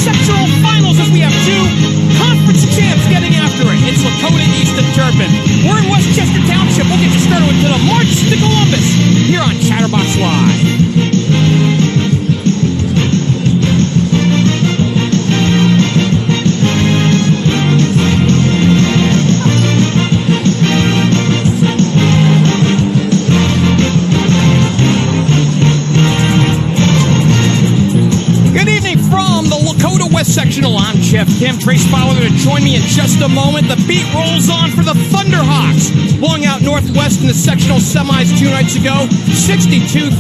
sectional finals as we have two conference champs getting after it. It's Lakota East and Turpin. We're in Westchester Township. We'll get you started with the March to Columbus here on Chatterbox Live. Sectional. I'm Geoff Kim. Trey Fowler to join me in just a moment. The beat rolls on for the Thunderhawks, blowing out Northwest in the sectional semis 2 nights ago. 62-37.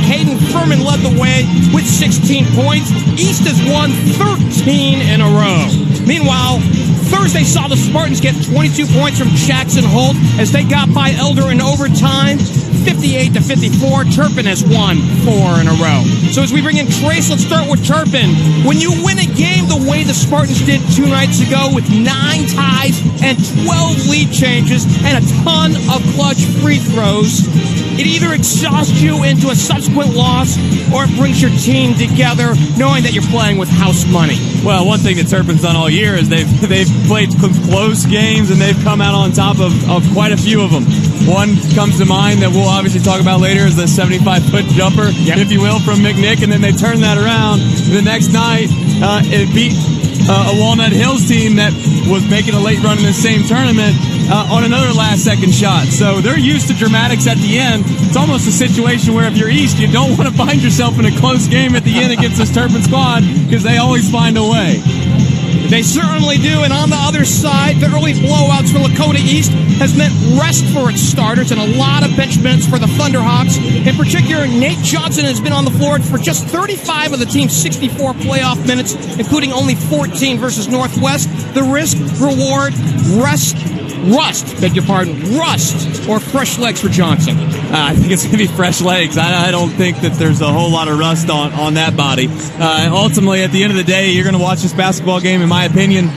Caden Furman led the way with 16 points. East has won 13 in a row. Meanwhile, Thursday saw the Spartans get 22 points from Jackson Holt as they got by Elder in overtime. 58-54. Turpin has won 4 in a row. So as we bring in Trace, let's start with Turpin. When you win a game the way the Spartans did 2 nights ago with 9 ties and 12 lead changes and a ton of clutch free throws, it either exhausts you into a subsequent loss or it brings your team together knowing that you're playing with house money. Well, one thing that Turpin's done all year is they've played close games and they've come out on top of quite a few of them. One comes to mind that we'll obviously talk about later is the 75-foot jumper, if you will, from McNick, and then they turned that around. The next night, it beat a Walnut Hills team that was making a late run in the same tournament on another last-second shot. So they're used to dramatics at the end. It's almost a situation where if you're East, you don't want to find yourself in a close game at the end against this Turpin squad because they always find a way. They certainly do, and on the other side, the early blowouts for Lakota East has meant rest for its starters and a lot of bench minutes for the Thunderhawks. In particular, Nate Johnson has been on the floor for just 35 of the team's 64 playoff minutes, including only 14 versus Northwest. The risk, reward, rust, or fresh legs for Johnson? I think it's going to be fresh legs. I don't think that there's a whole lot of rust on that body. Ultimately, at the end of the day, you're going to watch this basketball game, in my opinion,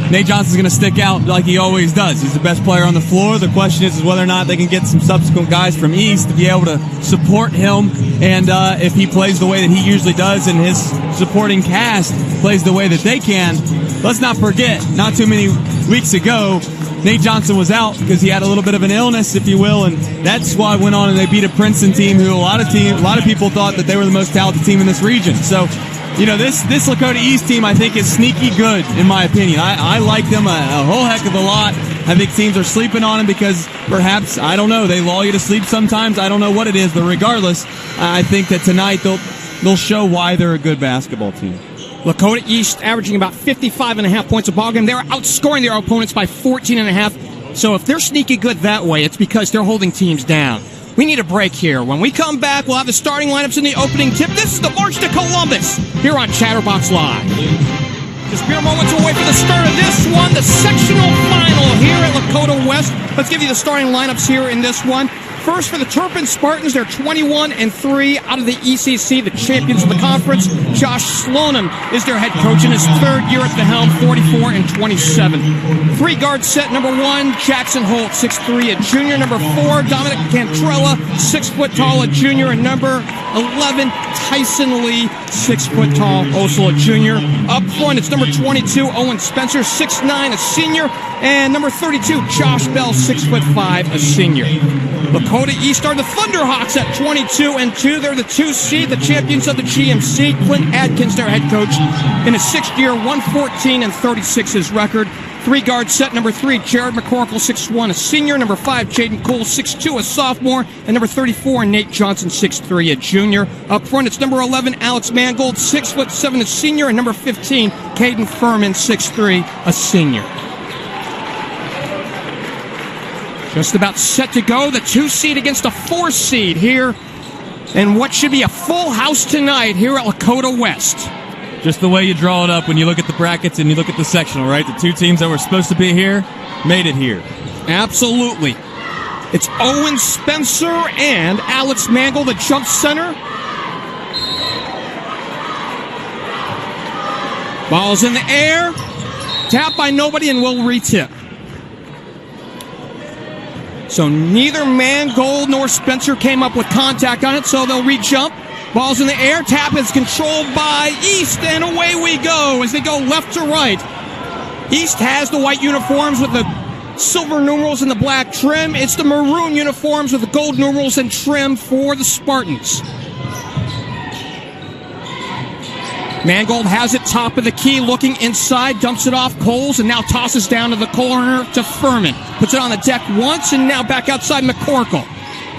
Nate Johnson's going to stick out like he always does. He's the best player on the floor. The question is whether or not they can get some subsequent guys from East to be able to support him. And if he plays the way that he usually does and his supporting cast plays the way that they can, let's not forget, not too many weeks ago, Nate Johnson was out because he had a little bit of an illness, if you will, and that squad went on and they beat a Princeton team who a lot of people thought that they were the most talented team in this region. So, you know, this Lakota East team, I think, is sneaky good, in my opinion. I like them a whole heck of a lot. I think teams are sleeping on them because perhaps, I don't know, they lull you to sleep sometimes. I don't know what it is, but regardless, I think that tonight they'll show why they're a good basketball team. Lakota East averaging about 55.5 points a ballgame. They're outscoring their opponents by 14.5. So if they're sneaky good that way, it's because they're holding teams down. We need a break here. When we come back, we'll have the starting lineups in the opening tip. This is the March to Columbus here on Chatterbox Live. Just mere moments away from the start of this one, the sectional final here at Lakota West. Let's give you the starting lineups here in this one. First, for the Turpin Spartans, they're 21-3 out of the ECC, the champions of the conference. Josh Slonim is their head coach in his 3rd year at the helm, 44-27. 3-guard set, number 1, Jackson Holt, 6'3", a junior. Number 4, Dominic Cantrella, 6 foot tall, a junior. And number 11, Tyson Lee, 6 foot tall, also a junior. Up front, it's number 22, Owen Spencer, 6'9", a senior. And number 32, Josh Bell, 6'5", a senior. Lakota East are the Thunderhawks at 22-2. They're the 2 seed, the champions of the GMC. Clint Adkins, their head coach, in his 6th year, 114-36 his record. 3-guard set, number 3, Jared McCorkle, 6'1", a senior. Number 5, Jaden Cole, 6'2", a sophomore. And number 34, Nate Johnson, 6'3", a junior. Up front, it's number 11, Alex Mangold, 6'7", a senior. And number 15, Caden Furman, 6'3", a senior. Just about set to go. The 2 seed against a 4 seed here. And what should be a full house tonight here at Lakota West. Just the way you draw it up when you look at the brackets and you look at the sectional, right? The 2 teams that were supposed to be here made it here. Absolutely. It's Owen Spencer and Alex Mangold, the jump center. Ball's in the air. Tap by nobody and will retip. So neither Mangold nor Spencer came up with contact on it, so they'll re-jump. Ball's in the air. Tap is controlled by East, and away we go as they go left to right. East has the white uniforms with the silver numerals and the black trim. It's the maroon uniforms with the gold numerals and trim for the Spartans. Mangold has it top of the key, looking inside, dumps it off Coles, and now tosses down to the corner to Furman. Puts it on the deck once, and now back outside McCorkle.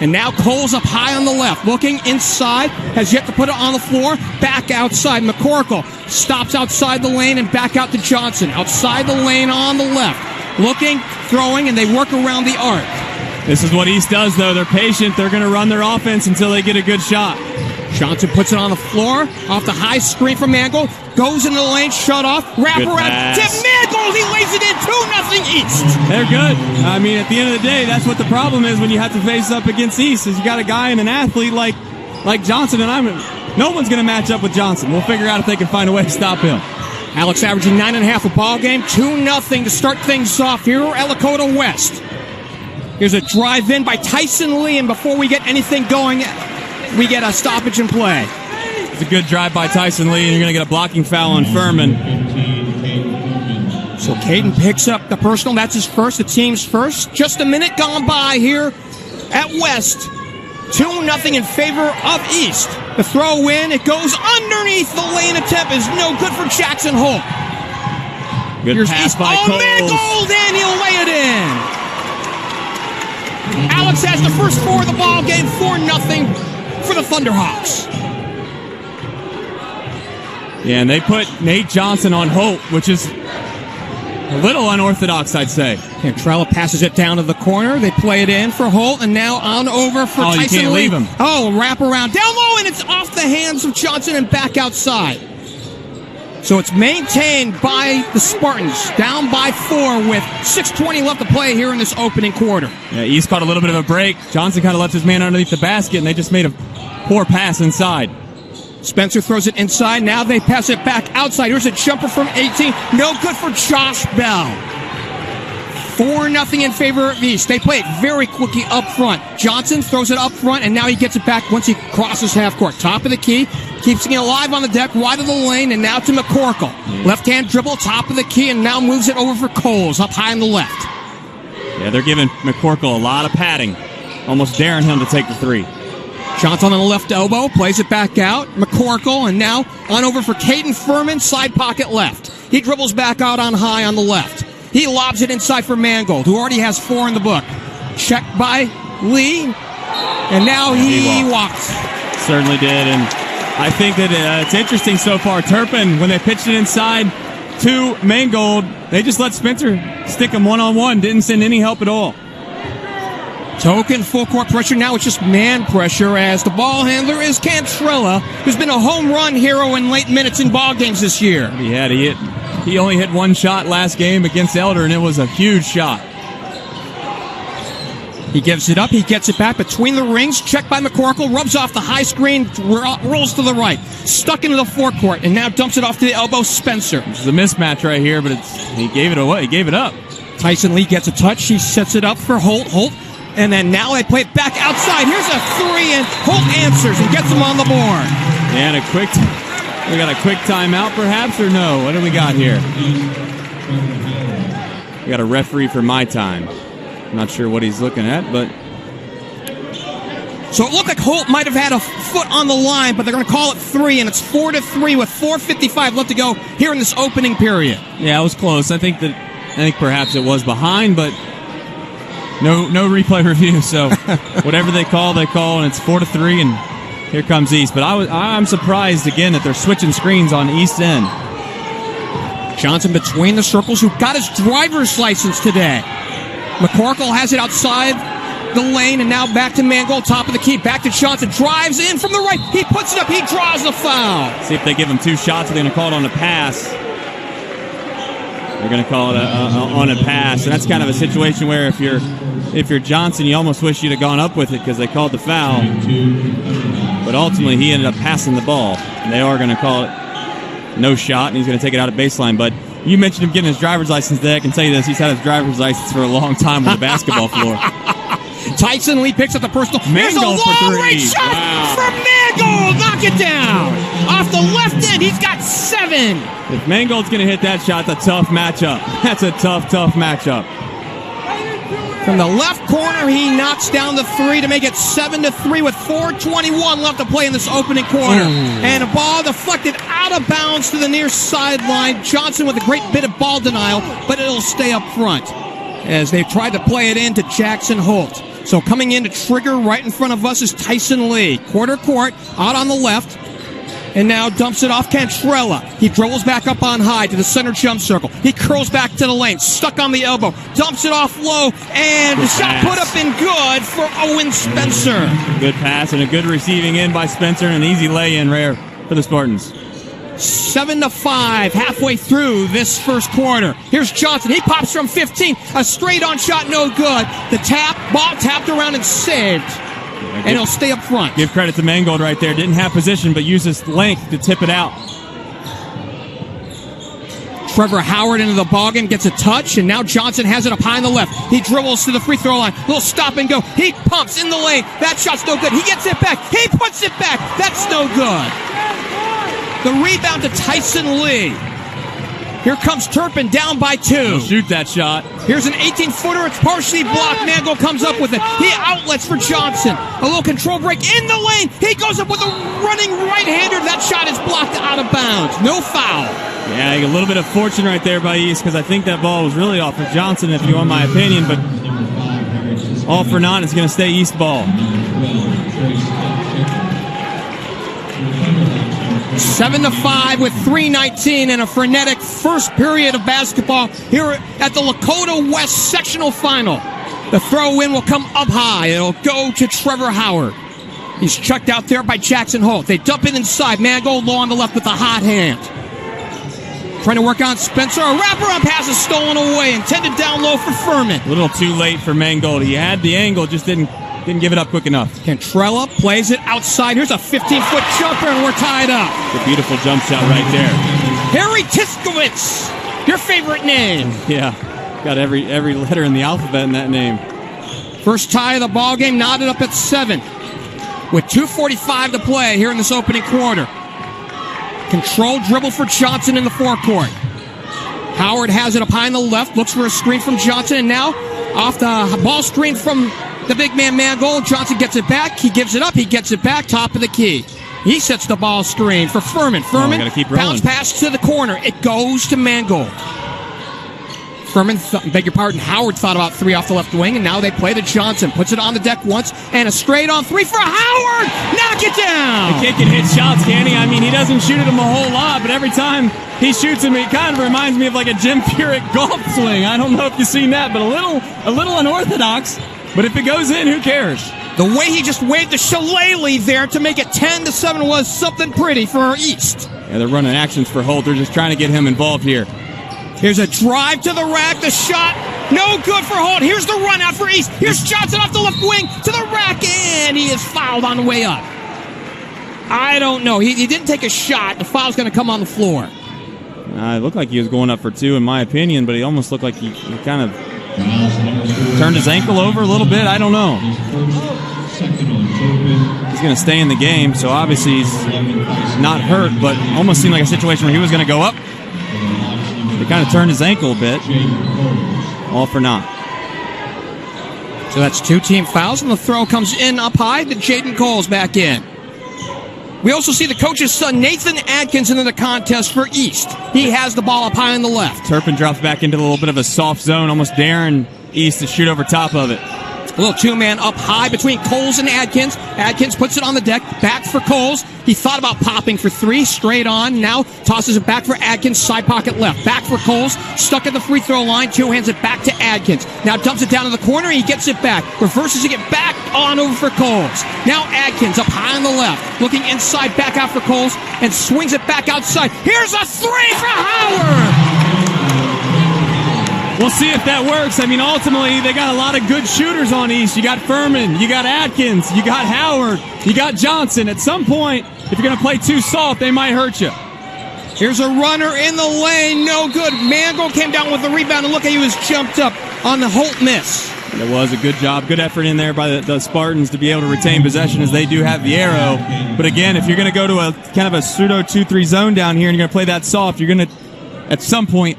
And now Coles up high on the left, looking inside, has yet to put it on the floor, back outside. McCorkle stops outside the lane and back out to Johnson. Outside the lane on the left. Looking, throwing, and they work around the arc. This is what East does, though. They're patient. They're going to run their offense until they get a good shot. Johnson puts it on the floor, off the high screen from Mangold, goes into the lane, shut off, wrap around, tip Mangold, he lays it in, 2-0 East. They're good. I mean, at the end of the day, that's what the problem is when you have to face up against East, is you got a guy and an athlete like Johnson, and no one's going to match up with Johnson. We'll figure out if they can find a way to stop him. Alex averaging 9.5 a ball game, 2-0 to start things off here at Lakota West. Here's a drive in by Tyson Lee, and before we get anything going, we get a stoppage in play. It's a good drive by Tyson Lee, and you're going to get a blocking foul on Furman. So Caden picks up the personal. That's his first, the team's first. Just a minute gone by here at West. 2-0 in favor of East. The throw in, it goes underneath the lane attempt, is no good for Jackson Holt. Good Here's pass East. by Coles. Mangold, and he'll lay it in. Alex has the first 4 of the ball game, 4-0 for the Thunderhawks. Yeah, and they put Nate Johnson on Holt, which is a little unorthodox, I'd say. Cantrella passes it down to the corner. They play it in for Holt, and now on over for Tyson Lee. You can't leave him. Wrap around down low, and it's off the hands of Johnson and back outside. So it's maintained by the Spartans, down by 4 with 6:20 left to play here in this opening quarter. Yeah, East caught a little bit of a break. Johnson kind of left his man underneath the basket, and they just made a poor pass inside. Spencer throws it inside. Now they pass it back outside. Here's a jumper from 18. No good for Josh Bell. 4-0 in favor of East. They play it very quickly up front. Johnson throws it up front, and now he gets it back once he crosses half court. Top of the key. Keeps it alive on the deck, wide of the lane, and now to McCorkle. Left-hand dribble, top of the key, and now moves it over for Coles, up high on the left. Yeah, they're giving McCorkle a lot of padding, almost daring him to take the three. Johnson on the left elbow, plays it back out. McCorkle, and now on over for Caden Furman, side pocket left. He dribbles back out on high on the left. He lobs it inside for Mangold, who already has 4 in the book. Checked by Lee, and now he walked. Certainly did, and I think that it's interesting so far. Turpin, when they pitched it inside to Mangold, they just let Spencer stick him one-on-one, didn't send any help at all. Token full court pressure. Now it's just man pressure as the ball handler is Cantrella, who's been a home run hero in late minutes in ball games this year. He only hit 1 shot last game against Elder, and it was a huge shot. He gives it up. He gets it back between the rings. Checked by McCorkle. Rubs off the high screen. Rolls to the right. Stuck into the forecourt, and now dumps it off to the elbow. Spencer. This is a mismatch right here, but he gave it away. He gave it up. Tyson Lee gets a touch. He sets it up for Holt. And then now they play it back outside. Here's a 3, and Holt answers and gets him on the board. And we got a quick timeout perhaps, or no? What do we got here? We got a referee for my time. I'm not sure what he's looking at, but... So it looked like Holt might have had a foot on the line, but they're going to call it 3, and it's 4-3 with 4:55 left to go here in this opening period. Yeah, it was close. I think perhaps it was behind, but no replay review. So whatever they call, and it's 4-3, and here comes East. But I'm surprised again that they're switching screens on East end. Johnson between the circles, who got his driver's license today. McCorkle has it outside the lane, and now back to Mangold, top of the key, back to Johnson, drives in from the right, he puts it up, he draws the foul. See if they give him 2 shots, they're going to call it on a pass. They're going to call it on a pass, and that's kind of a situation where if you're Johnson, you almost wish you'd have gone up with it because they called the foul. But ultimately, he ended up passing the ball, and they are going to call it no shot, and he's going to take it out of baseline. But you mentioned him getting his driver's license today. I can tell you this, he's had his driver's license for a long time on the basketball floor. Tyson Lee picks up the personal. There's a Mangold for long three. range shot Wow. from Mangold. Knock it down. Off the left end, he's got 7. If Mangold's going to hit that shot, that's a tough matchup. That's a tough matchup. From the left corner, he knocks down the 3 to make it 7-3 with 4:21 left to play in this opening quarter. And a ball deflected out of bounds to the near sideline. Johnson with a great bit of ball denial, but it'll stay up front as they tried to play it into Jackson Holt. So coming in to trigger right in front of us is Tyson Lee. Quarter court, out on the left. And now dumps it off Cantrella. He dribbles back up on high to the center jump circle. He curls back to the lane, stuck on the elbow. Dumps it off low, and the shot put up and good for Owen Spencer. Good pass and a good receiving in by Spencer, and an easy lay-in rare for the Spartans. 7-5 halfway through this first quarter. Here's Johnson. He pops from 15. A straight-on shot, no good. The ball tapped around and saved. And he'll stay up front. Give credit to Mangold right there. Didn't have position, but used his length to tip it out. Trevor Howard into the ballgame, gets a touch, and now Johnson has it up high on the left. He dribbles to the free throw line. Little stop and go. He pumps in the lane. That shot's no good. He gets it back. He puts it back. That's no good. The rebound to Tyson Lee. Here comes Turpin down by 2. He'll shoot that shot. Here's an 18-footer. It's partially blocked. Mangold comes up with it. He outlets for Johnson. A little control break in the lane. He goes up with a running right-hander. That shot is blocked out of bounds. No foul. Yeah, a little bit of fortune right there by East, because I think that ball was really off of Johnson, if you want my opinion, but all for naught is going to stay East ball. 7-5 with 3:19 and a frenetic first period of basketball here at the Lakota West sectional final. The throw-in will come up high. It'll go to Trevor Howard. He's chucked out there by Jackson Holt. They dump it inside. Mangold low on the left with a hot hand. Trying to work on Spencer. A wraparound pass is stolen away. Intended down low for Furman. A little too late for Mangold. He had the angle, just didn't give it up quick enough. Cantrella plays it outside. Here's a 15-foot jumper, and we're tied up. It's a beautiful jump shot right there. Harry Tiskowitz, your favorite name. Yeah, got every letter in the alphabet in that name. First tie of the ball game, knotted up at 7. With 2:45 to play here in this opening quarter. Controlled dribble for Johnson in the forecourt. Howard has it up high on the left, looks for a screen from Johnson, and now off the ball screen from the big man Mangold. Johnson gets it back. He gives it up. He gets it back. Top of the key. He sets the ball screen for Furman. Furman bounce pass to the corner. It goes to Mangold. Furman, beg your pardon, Howard thought about 3 off the left wing, and now they play to Johnson. Puts it on the deck once, and a straight on 3 for Howard. Knock it down. The kid can hit shots, can he? I mean, he doesn't shoot at him a whole lot, but every time he shoots him, it kind of reminds me of like a Jim Furyk golf swing. I don't know if you've seen that, but a little unorthodox. But if it goes in, who cares? The way he just waved the shillelagh there to make it 10-7 was something pretty for East. Yeah, they're running actions for Holt. They're just trying to get him involved here. Here's a drive to the rack. The shot, no good for Holt. Here's the run out for East. Here's Johnson off the left wing to the rack, and he is fouled on the way up. I don't know. He didn't take a shot. The foul's going to come on the floor. It looked like he was going up for 2, in my opinion, but he almost looked like he kind of turned his ankle over a little bit. I don't know. He's going to stay in the game, so obviously he's not hurt, but almost seemed like a situation where he was going to go up. He kind of turned his ankle a bit. All for naught. So that's 2 team fouls, and the throw comes in up high to Jaden Coles back in. We also see the coach's son, Nathan Adkins, into the contest for East. He has the ball up high on the left. Turpin drops back into a little bit of a soft zone, almost daring East to shoot over top of it. A little 2-man up high between Coles and Adkins. Adkins puts it on the deck, back for Coles. He thought about popping for 3, straight on. Now tosses it back for Adkins, side pocket left. Back for Coles, stuck at the free throw line. 2 hands it back to Adkins. Now dumps it down to the corner, he gets it back. Reverses to get back on over for Coles. Now Adkins up high on the left, looking inside, back out for Coles, and swings it back outside. Here's a 3 for Howard! We'll see if that works. I mean, ultimately, they got a lot of good shooters on East. You got Furman, you got Adkins, you got Howard, you got Johnson. At some point, if you're going to play too soft, they might hurt you. Here's a runner in the lane, no good. Mangold came down with the rebound, and look how he was jumped up on the Holt miss. It was a good job, good effort in there by the Spartans to be able to retain possession, as they do have the arrow. But again, if you're going to go to a kind of a pseudo 2-3 zone down here and you're going to play that soft, you're going to, at some point,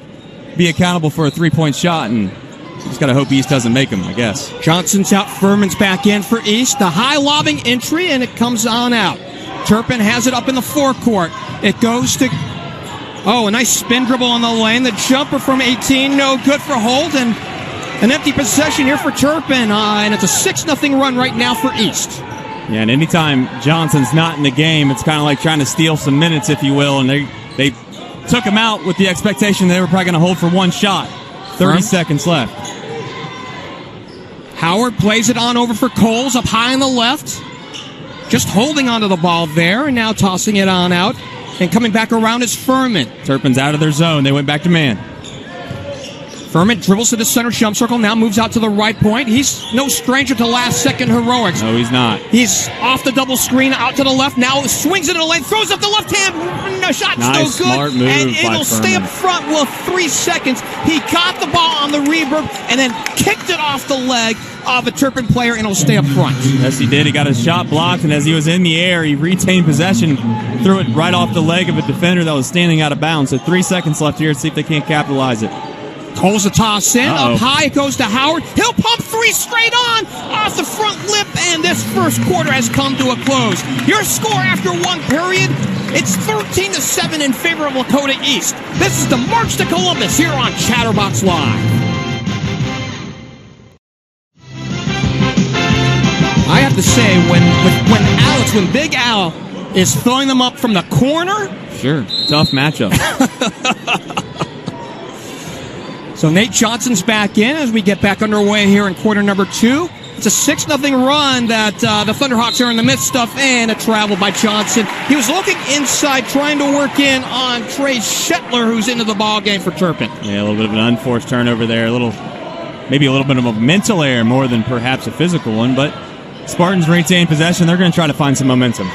be accountable for a 3-point shot, and just got to hope East doesn't make them, I guess. Johnson's out, Furman's back in for East. The high lobbing entry, and it comes on out. Turpin has it up in the forecourt. It goes to, a nice spin dribble on the lane. The jumper from 18, no good for Holt, and an empty possession here for Turpin, and it's a 6-0 run right now for East. Yeah, and anytime Johnson's not in the game, it's kind of like trying to steal some minutes, if you will, and they took him out with the expectation they were probably going to hold for one shot. 30 seconds left. Howard plays it on over for Coles up high on the left. Just holding onto the ball there, and now tossing it on out. And coming back around is Furman. Turpin's out of their zone. They went back to man. Furman dribbles to the center jump circle, now moves out to the right point. He's no stranger to last-second heroics. No, he's not. He's off the double screen, out to the left, now swings into the lane, throws up the left hand, no shot's nice, no good. Smart move and by it'll stay up front with 3 seconds. He got the ball on the reverb and then kicked it off the leg of a Turpin player, and it'll stay up front. Yes, he did. He got his shot blocked, and as he was in the air, he retained possession, threw it right off the leg of a defender that was standing out of bounds. So 3 seconds left here to see if they can't capitalize it. Holds the toss in. Up high, it goes to Howard. He'll pump 3 straight on off the front lip, and this first quarter has come to a close. Your score after 1 period, it's 13-7 in favor of Lakota East. This is the March to Columbus here on Chatterbox Live. I have to say, when Big Al is throwing them up from the corner. Sure, tough matchup. So Nate Johnson's back in as we get back underway here in quarter number 2. It's a 6-0 run that the Thunderhawks are in the midst of, and a travel by Johnson. He was looking inside, trying to work in on Trey Shetler, who's into the ball game for Turpin. Yeah, a little bit of an unforced turnover there. Maybe a little bit of a mental error more than perhaps a physical one, but Spartans retain possession. They're going to try to find some momentum.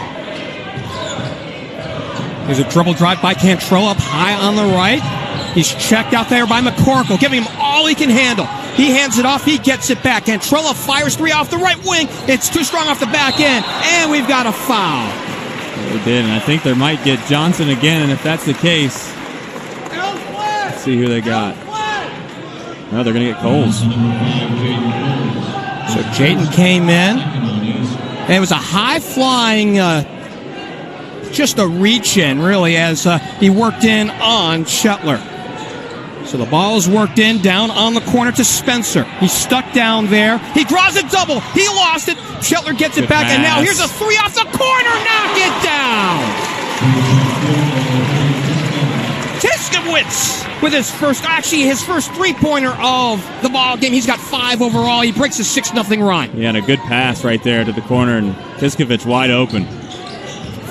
There's a dribble drive by Cantrell up high on the right. He's checked out there by McCorkle, giving him all he can handle. He hands it off. He gets it back. Cantrella fires 3 off the right wing. It's too strong off the back end, and we've got a foul. They did, and I think they might get Johnson again, and if that's the case, let's see who they got. No, they're going to get Coles. So Jayden came in, and it was a high-flying, just a reach-in, really, as he worked in on Shetler. So the ball is worked in, down on the corner to Spencer. He's stuck down there. He draws a double. He lost it. Shetler gets it back, and now here's a 3 off the corner. Knock it down. Tiskowitz with his first 3-pointer of the ball game. He's got 5 overall. He breaks a 6-0 run. Yeah, and a good pass right there to the corner, and Tiskowitz wide open.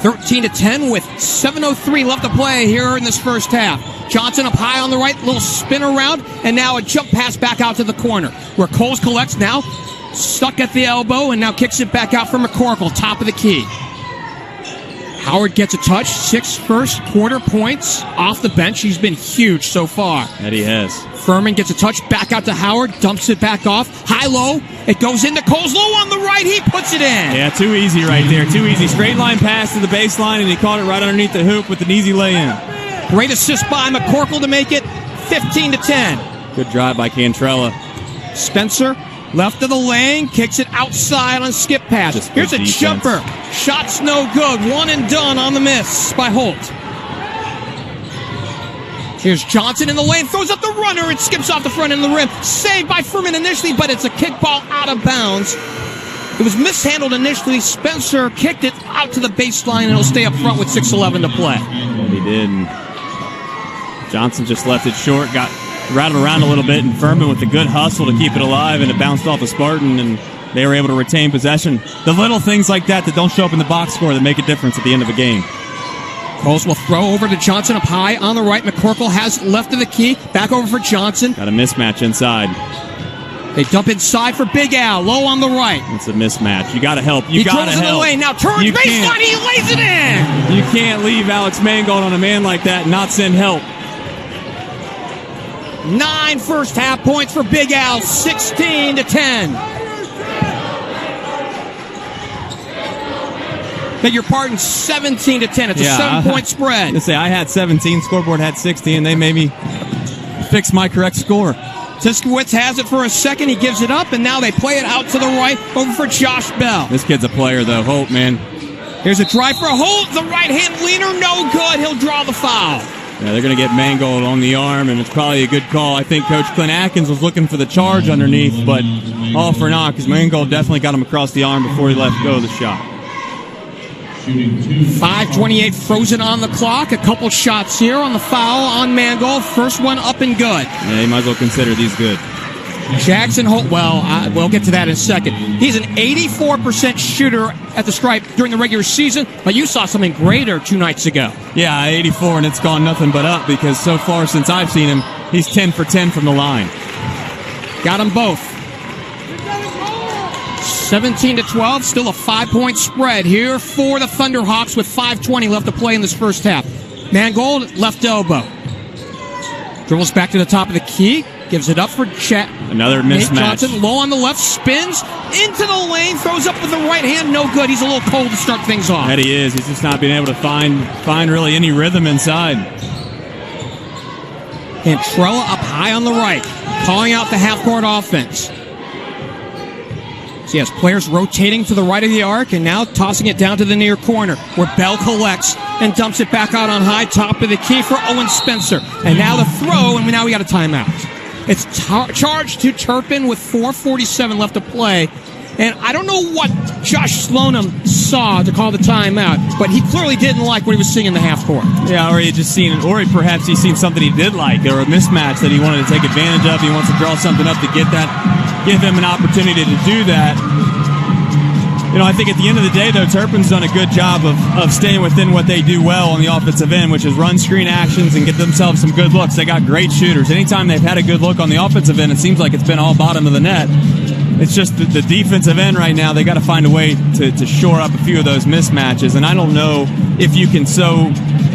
13-10 with 7:03 left to play here in this first half. Johnson up high on the right, little spin around, and now a jump pass back out to the corner, where Coles collects now, stuck at the elbow, and now kicks it back out for McCorkle, top of the key. Howard gets a touch, 6 first quarter points off the bench. He's been huge so far. That he has. Furman gets a touch, back out to Howard, dumps it back off, high-low, it goes into Coles, low on the right, he puts it in. Yeah, too easy right there, too easy. Straight line pass to the baseline, and he caught it right underneath the hoop with an easy lay-in. Great assist by McCorkle to make it 15-10. Good drive by Cantrella. Spencer, left of the lane, kicks it outside on skip pass. Here's a defense. Jumper. Shot's no good. One and done on the miss by Holt. Here's Johnson in the lane, throws up the runner. It skips off the front end of the rim. Saved by Furman initially, but it's a kick ball out of bounds. It was mishandled initially. Spencer kicked it out to the baseline, and it'll stay up front with 6:11 to play. Yeah, he did. And Johnson just left it short, got rattled around a little bit, and Furman with a good hustle to keep it alive, and it bounced off a Spartan, and they were able to retain possession. The little things like that don't show up in the box score that make a difference at the end of a game. Coles will throw over to Johnson up high on the right. McCorkle has left of the key. Back over for Johnson. Got a mismatch inside. They dump inside for Big Al. Low on the right. It's a mismatch. You got to help. He throws in the lane. Now turns baseline. He lays it in. You can't leave Alex Mangold on a man like that and not send help. 9 first half points for Big Al, 16-10. Beg your pardon, 17-10. It's a 7-point spread. I had 17, scoreboard had 16. They made me fix my correct score. Tiskowitz has it for a second. He gives it up, and now they play it out to the right over for Josh Bell. This kid's a player, though. Holt, man. Here's a drive for Holt. The right-hand leaner, no good. He'll draw the foul. Yeah, they're going to get Mangold on the arm, and it's probably a good call. I think Coach Clint Atkins was looking for the charge underneath, but all for naught because Mangold definitely got him across the arm before he let go of the shot. 5:28 frozen on the clock. A couple shots here on the foul on Mangold. First one up and good. Yeah, you might as well consider these good. Jackson Holt, we'll get to that in a second. He's an 84% shooter at the stripe during the regular season, but you saw something greater 2 nights ago. Yeah, 84, and it's gone nothing but up because so far since I've seen him, he's 10 for 10 from the line. Got them both. 17-12, still a 5-point spread here for the Thunderhawks with 5:20 left to play in this first half. Mangold, left elbow. Dribbles back to the top of the key, gives it up for Chet. Another mismatch. Nate Johnson, low on the left, spins into the lane, throws up with the right hand, no good. He's a little cold to start things off. That he is. He's just not being able to find really any rhythm inside. Cantrella up high on the right, calling out the half-court offense. So he has players rotating to the right of the arc and now tossing it down to the near corner where Bell collects and dumps it back out on high, top of the key for Owen Spencer. And now the throw, and now we got a timeout. It's charged to Turpin with 4:47 left to play. And I don't know what Josh Slonim saw to call the timeout, but he clearly didn't like what he was seeing in the half court. Yeah, or he's perhaps he's seen something he did like, or a mismatch that he wanted to take advantage of. He wants to draw something up to give them an opportunity to do that. You know, I think at the end of the day, though, Turpin's done a good job of staying within what they do well on the offensive end, which is run screen actions and get themselves some good looks. They got great shooters. Anytime they've had a good look on the offensive end, it seems like it's been all bottom of the net. It's just the defensive end right now, they got to find a way to shore up a few of those mismatches. And I don't know if you can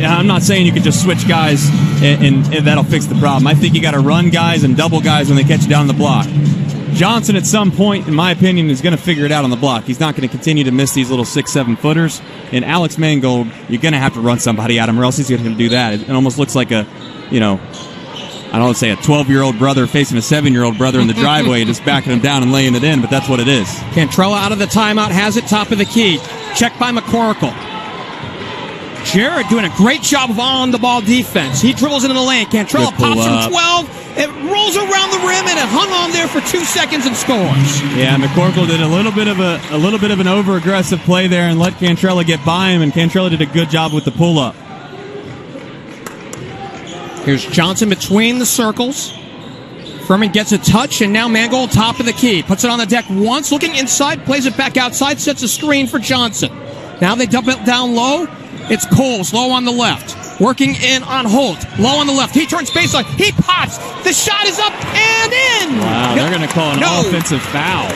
I'm not saying you can just switch guys and that'll fix the problem. I think you got to run guys and double guys when they catch you down the block. Johnson, at some point, in my opinion, is going to figure it out on the block. He's not going to continue to miss these little 6-7 footers. And Alex Mangold, you're going to have to run somebody at him, or else he's going to do that. It almost looks like I don't want to say a 12-year-old brother facing a 7-year-old brother in the driveway, just backing him down and laying it in, but that's what it is. Cantrella out of the timeout, has it top of the key. Checked by McCorkle. Jared doing a great job of on-the-ball defense. He dribbles into the lane. Cantrella pops from 12. It rolls around the rim and it hung on there for 2 seconds and scores. Yeah, McCorkle did a little bit of an over-aggressive play there and let Cantrella get by him, and Cantrella did a good job with the pull-up. Here's Johnson between the circles. Furman gets a touch, and now Mangold top of the key. Puts it on the deck once, looking inside, plays it back outside, sets a screen for Johnson. Now they dump it down low. It's Coles, low on the left. Working in on Holt, low on the left. He turns baseline. He pops. The shot is up and in. Wow, they're going to call an offensive foul.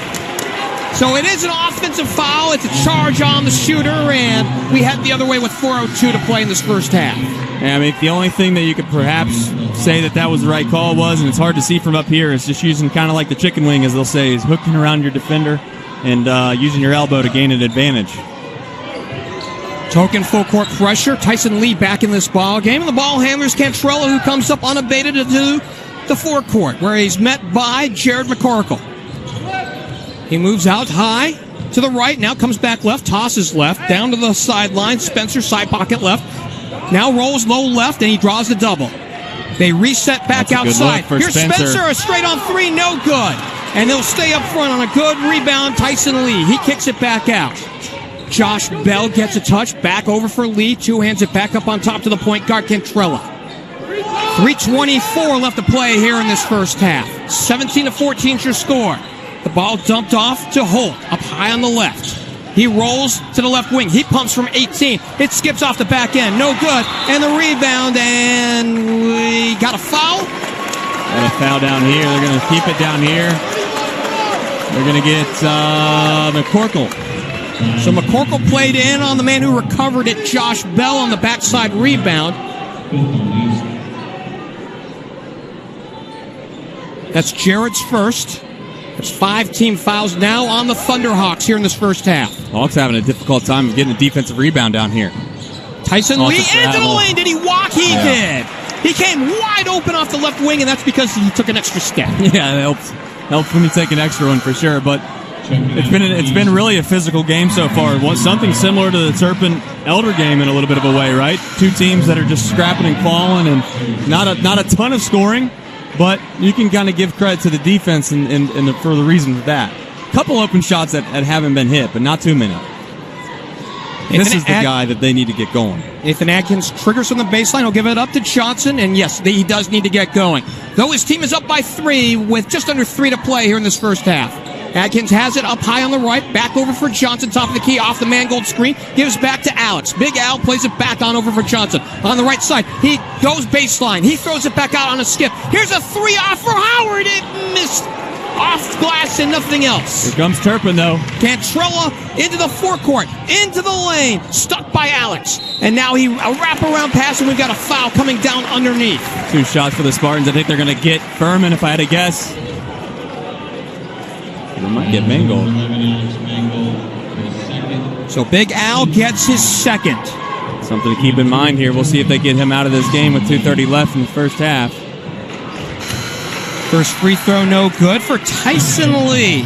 So it is an offensive foul. It's a charge on the shooter, and we head the other way with 4:02 to play in this first half. Yeah, I mean, the only thing that you could perhaps say that was the right call was, and it's hard to see from up here, is just using kind of like the chicken wing, as they'll say, is hooking around your defender and using your elbow to gain an advantage. Token full court pressure. Tyson Lee back in this ball game. And the ball handler's Cantrella, who comes up unabated to the forecourt, where he's met by Jared McCorkle. He moves out high to the right, now comes back left, tosses left, down to the sideline. Spencer, side pocket left. Now rolls low left, and he draws the double. They reset back outside. Here's Spencer, a straight on three, no good. And they'll stay up front on a good rebound. Tyson Lee, he kicks it back out. Josh Bell gets a touch, back over for Lee, two hands it back up on top to the point guard, Cantrella. 3:24 left to play here in this first half. 17-14 is your score. The ball dumped off to Holt, up high on the left. He rolls to the left wing. He pumps from 18. It skips off the back end, no good. And the rebound, and we got a foul. Got a foul down here. They're going to keep it down here. They're going to get McCorkle. So McCorkle played in on the man who recovered it, Josh Bell, on the backside rebound. That's Jared's first. There's 5 team fouls now on the Thunderhawks here in this first half. Hawks having a difficult time of getting a defensive rebound down here. Tyson Lee into the lane. Did he walk? He did. He came wide open off the left wing, and that's because he took an extra step. Yeah, it helps when you take an extra one for sure. But it's been really a physical game so far. Something similar to the Turpin Elder game in a little bit of a way, right? 2 teams that are just scrapping and clawing, and not a ton of scoring, but you can kind of give credit to the defense and for the reason for that. A couple open shots that haven't been hit, but not too many. This is the guy that they need to get going. Nathan Adkins triggers from the baseline. He'll give it up to Johnson, and yes, he does need to get going. Though his team is up by 3 with just under 3 to play here in this first half. Adkins has it up high on the right, back over for Johnson, top of the key, off the Mangold screen, gives back to Alex. Big Al plays it back on over for Johnson. On the right side, he goes baseline. He throws it back out on a skip. Here's a 3 off for Howard. It missed. Off glass and nothing else. Here comes Turpin, though. Cantrella into the forecourt, into the lane, stuck by Alex. And now a wraparound pass, and we've got a foul coming down underneath. 2 shots for the Spartans. I think they're going to get Furman, if I had to guess. They might get Mangold. So Big Al gets his second. Something to keep in mind here. We'll see if they get him out of this game with 2:30 left in the first half. First free throw, no good for Tyson Lee.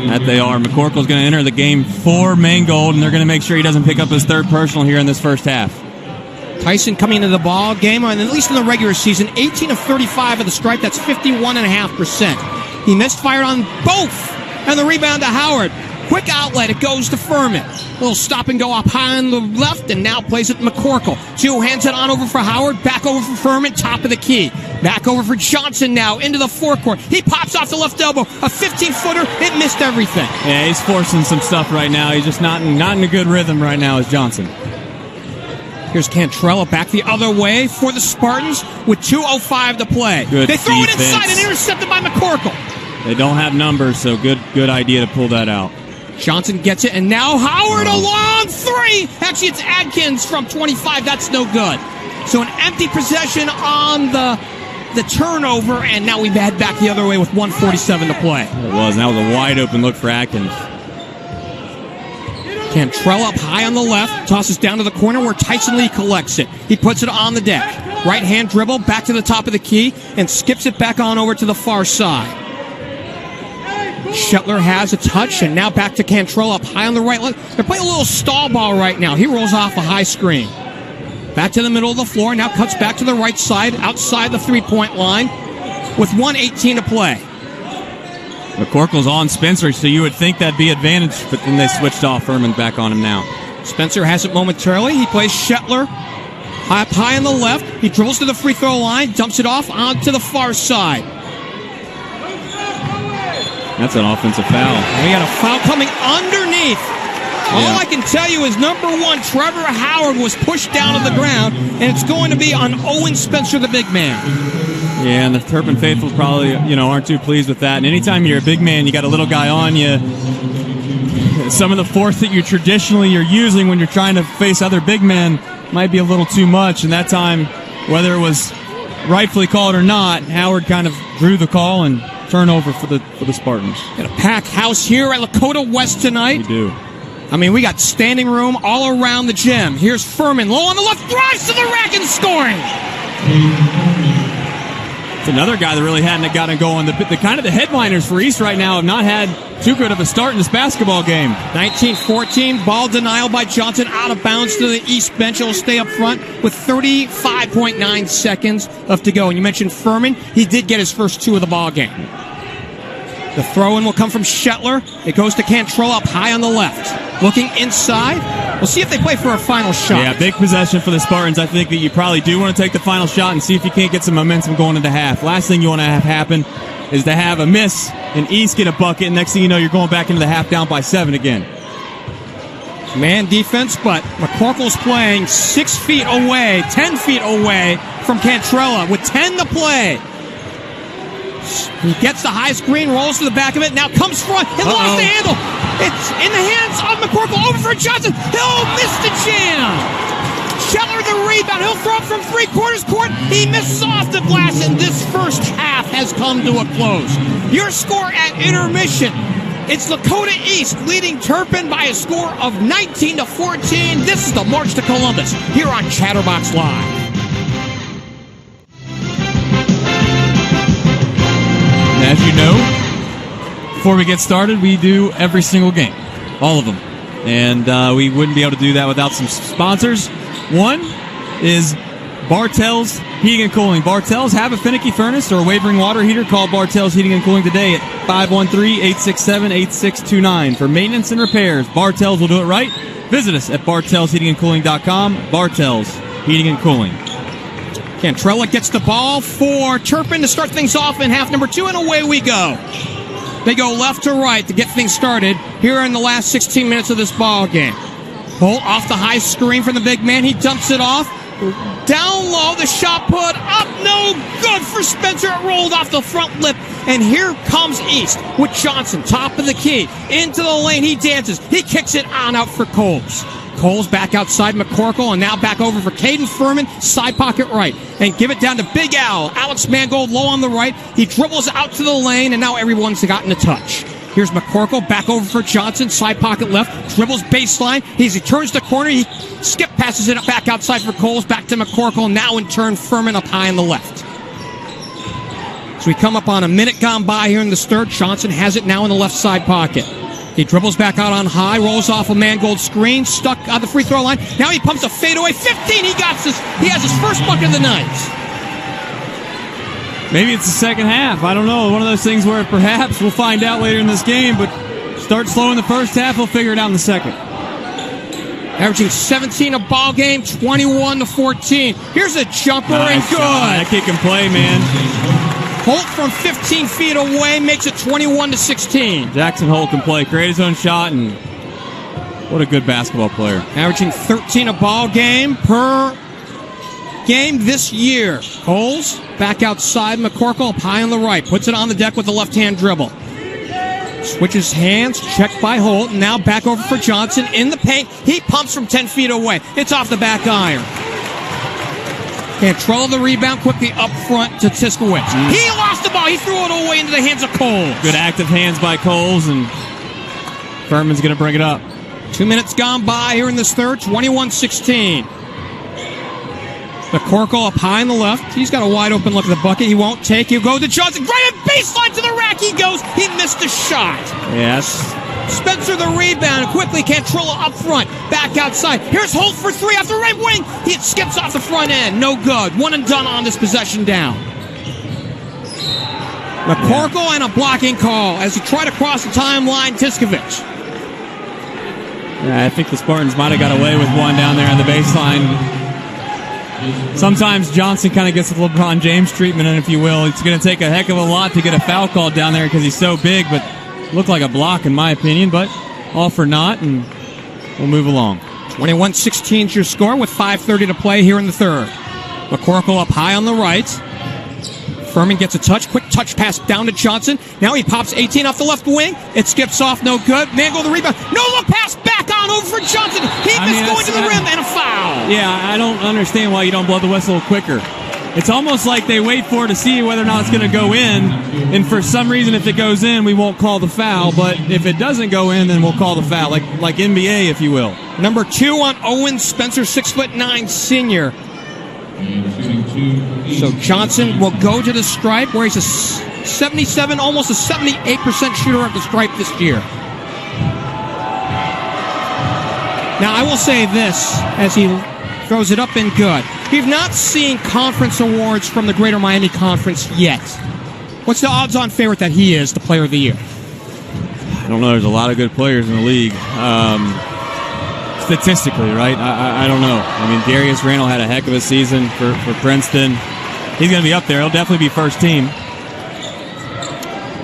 That they are. McCorkle's going to enter the game for Mangold, and they're going to make sure he doesn't pick up his 3rd personal here in this first half. Tyson coming into the ball game, and at least in the regular season, 18 of 35 at the stripe. That's 51.5%. He missed, fired on both, and the rebound to Howard. Quick outlet, it goes to Furman. A little stop and go up high on the left, and now plays it to McCorkle. 2 hands it on over for Howard, back over for Furman, top of the key. Back over for Johnson now, into the forecourt. He pops off the left elbow, a 15-footer, it missed everything. Yeah, he's forcing some stuff right now. He's just not in a good rhythm right now as Johnson. Here's Cantrella back the other way for the Spartans with 2:05 to play. They throw it inside and intercepted by McCorkle. They don't have numbers, so good idea to pull that out. Johnson gets it, and now Howard, a long 3. Actually, it's Adkins from 25. That's no good. So an empty possession on the turnover, and now we head back the other way with 1:47 to play. It was, and that was a wide open look for Adkins. Cantrell up high on the left, tosses down to the corner where Tyson Lee collects it. He puts it on the deck. Right hand dribble, back to the top of the key, and skips it back on over to the far side. Shetler has a touch, and now back to Cantrell up high on the right. They're playing a little stall ball right now. He rolls off a high screen. Back to the middle of the floor, now cuts back to the right side, outside the three-point line, with 1:18 to play. McCorkle's on Spencer, so you would think that'd be advantage, but then they switched off. Furman back on him now. Spencer has it momentarily. He plays Shetler up high on the left. He dribbles to the free throw line, dumps it off onto the far side. That's an offensive foul. We got a foul coming underneath. All I can tell you is number 1, Trevor Howard, was pushed down to the ground, and it's going to be on Owen Spencer, the big man. Yeah, and the Turpin faithful probably, aren't too pleased with that. And anytime you're a big man, you got a little guy on you. Some of the force that you're using when you're trying to face other big men might be a little too much. And that time, whether it was rightfully called or not, Howard kind of drew the call and turnover for the Spartans. Got a packed house here at Lakota West tonight. We do. I mean, we got standing room all around the gym. Here's Furman, low on the left, drives to the rack and scoring. It's another guy that really hadn't gotten going. The kind of the headliners for East right now have not had too good of a start in this basketball game. 19-14, ball denial by Johnson, out of bounds to the East bench. It'll stay up front with 35.9 seconds left to go. And you mentioned Furman. He did get his first 2 of the ball game. The throw-in will come from Shetler. It goes to Cantrell up high on the left. Looking inside. We'll see if they play for a final shot. Yeah, big possession for the Spartans. I think that you probably do want to take the final shot and see if you can't get some momentum going into half. Last thing you want to have happen is to have a miss and East get a bucket, and next thing you know, you're going back into the half down by 7 again. Man defense, but McCorkle's playing 6 feet away, 10 feet away from Cantrella with 10 to play. He gets the high screen, rolls to the back of it, now comes front, and lost the handle. It's in the hands of McCorkle, over for Johnson. He'll miss the jam. Scheller the rebound. He'll throw it from three-quarters court. He misses off the glass, and this first half has come to a close. Your score at intermission. It's Lakota East leading Turpin by a score of 19-14. This is the March to Columbus here on Chatterbox Live. As you know, before we get started, we do every single game, all of them. And we wouldn't be able to do that without some sponsors. One is Bartell's Heating and Cooling. Bartell's have a finicky furnace or a wavering water heater. Call Bartell's Heating and Cooling today at 513-867-8629. For maintenance and repairs, Bartell's will do it right. Visit us at bartellsheatingandcooling.com. Bartell's Heating and Cooling. Cantrella gets the ball for Turpin to start things off in half number 2, and away we go. They go left to right to get things started here in the last 16 minutes of this ball game. Holt off the high screen from the big man. He dumps it off. Down low, the shot put up. No good for Spencer. It rolled off the front lip. And here comes East with Johnson, top of the key. Into the lane, he dances. He kicks it on out for Coles. Coles back outside McCorkle, and now back over for Caden Furman, side pocket right. And give it down to Big Al. Alex Mangold low on the right. He dribbles out to the lane, and now everyone's gotten a touch. Here's McCorkle back over for Johnson, side pocket left, dribbles baseline. He turns the corner. He skip passes it back outside for Coles, back to McCorkle. Now in turn, Furman up high on the left. So we come up on a minute gone by here in the third. Johnson has it now in the left side pocket. He dribbles back out on high, rolls off a Mangold screen, stuck on the free throw line. Now he pumps a fadeaway. 15, he got this. He has his first bucket of the night. Maybe it's the second half. I don't know. One of those things where perhaps we'll find out later in this game, but start slow in the first half, we'll figure it out in the second. Averaging 17 a ball game, 21-14. Here's a jumper and good. That kid can play, man. Holt from 15 feet away makes it 21-16. Jackson Holt can play, create his own shot, and what a good basketball player. Averaging 13 a ball game per game this year. Coles back outside, McCorkle up high on the right, puts it on the deck with the left-hand dribble. Switches hands, checked by Holt, and now back over for Johnson in the paint. He pumps from 10 feet away. It's off the back iron. Cantrell the rebound quickly up front to Tiskowitz. He lost the ball. He threw it away into the hands of Coles. Good active hands by Coles, and Furman's going to bring it up. 2 minutes gone by here in this third, 21-16. McCorkle up high on the left. He's got a wide open look at the bucket. He won't take. He'll go to Johnson. Right at baseline to the rack he goes. He missed a shot. Yes. Spencer the rebound. Quickly Cantrella up front. Back outside. Here's Holt for three off the right wing. He skips off the front end. No good. One and done on this possession down. McCorkle and a blocking call as he tried to cross the timeline. Tiskovich. Yeah, I think the Spartans might have got away with one down there on the baseline. Sometimes Johnson kind of gets the LeBron James treatment, and if you will, it's going to take a heck of a lot to get a foul called down there because he's so big, but looked like a block in my opinion, but all for naught, and we'll move along. 21-16 is your score with 5:30 to play here in the third. McCorkle up high on the right. Furman gets a touch. Quick touch pass down to Johnson. Now he pops 18 off the left wing. It skips off. No good. Mangold the rebound. No look pass back on over for Johnson. He missed going to the rim and a foul. Yeah, I don't understand why you don't blow the whistle quicker. It's almost like they wait for it to see whether or not it's going to go in. And for some reason, if it goes in, we won't call the foul. But if it doesn't go in, then we'll call the foul, like NBA, if you will. Number 2 on Owen Spencer, 6'9" senior. So Johnson will go to the stripe where he's a 77, almost a 78% shooter at the stripe this year. Now I will say this as he throws it up and good. We've not seen conference awards from the Greater Miami Conference yet. What's the odds-on favorite that he is the player of the year? I don't know. There's a lot of good players in the league. Statistically, right? I don't know. I mean, Darius Randall had a heck of a season for Princeton. He's going to be up there. He'll definitely be first team.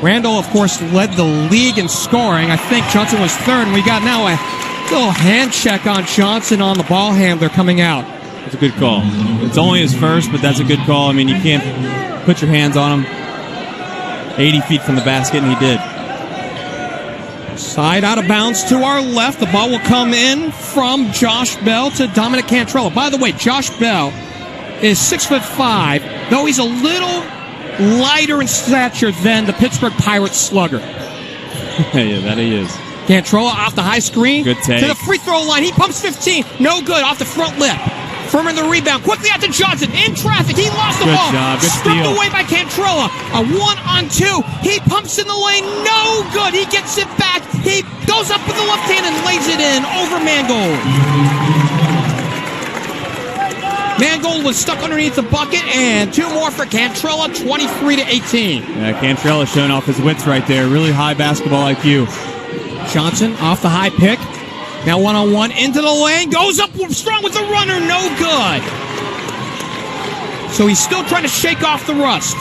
Randall, of course, led the league in scoring. I think Johnson was third, and we got now a little hand check on Johnson on the ball handler coming out. It's a good call. It's only his first, but that's a good call. I mean, you can't put your hands on him 80 feet from the basket, and he did. Side out of bounds to our left. The ball will come in from Josh Bell to Dominic Cantrella. By the way, Josh Bell is 6'5", though he's a little lighter in stature than the Pittsburgh Pirates slugger. Yeah, that he is. Cantrella off the high screen. Good take. To the free throw line. He pumps 15. No good. Off the front lip. Furman the rebound. Quickly out to Johnson. In traffic. He lost the ball. Good job. Good Stripped steal. away by Cantrella. A 1-on-2. He pumps in the lane. No good. He gets it back. He goes up with the left hand and lays it in over Mangold. Mangold was stuck underneath the bucket, and 2 more for Cantrella, 23-18. Yeah, Cantrella showing off his wits right there. Really high basketball IQ. Johnson off the high pick. Now 1-on-1 into the lane. Goes up strong with the runner. No good. So he's still trying to shake off the rust.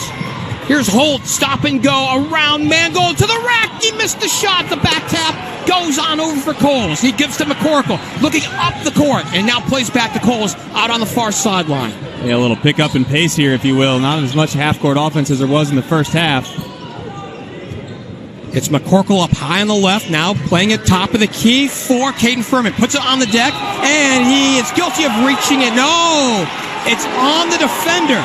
Here's Holt. Stop and go around Mangold to the rack. He missed the shot. The back tap goes on over for Coles. He gives to McCorkle. Looking up the court and now plays back to Coles out on the far sideline. Yeah, a little pick-up in pace here, if you will. Not as much half-court offense as there was in the first half. It's McCorkle up high on the left, now playing at top of the key for Caden Furman. Puts it on the deck, and he is guilty of reaching it. No! It's on the defender.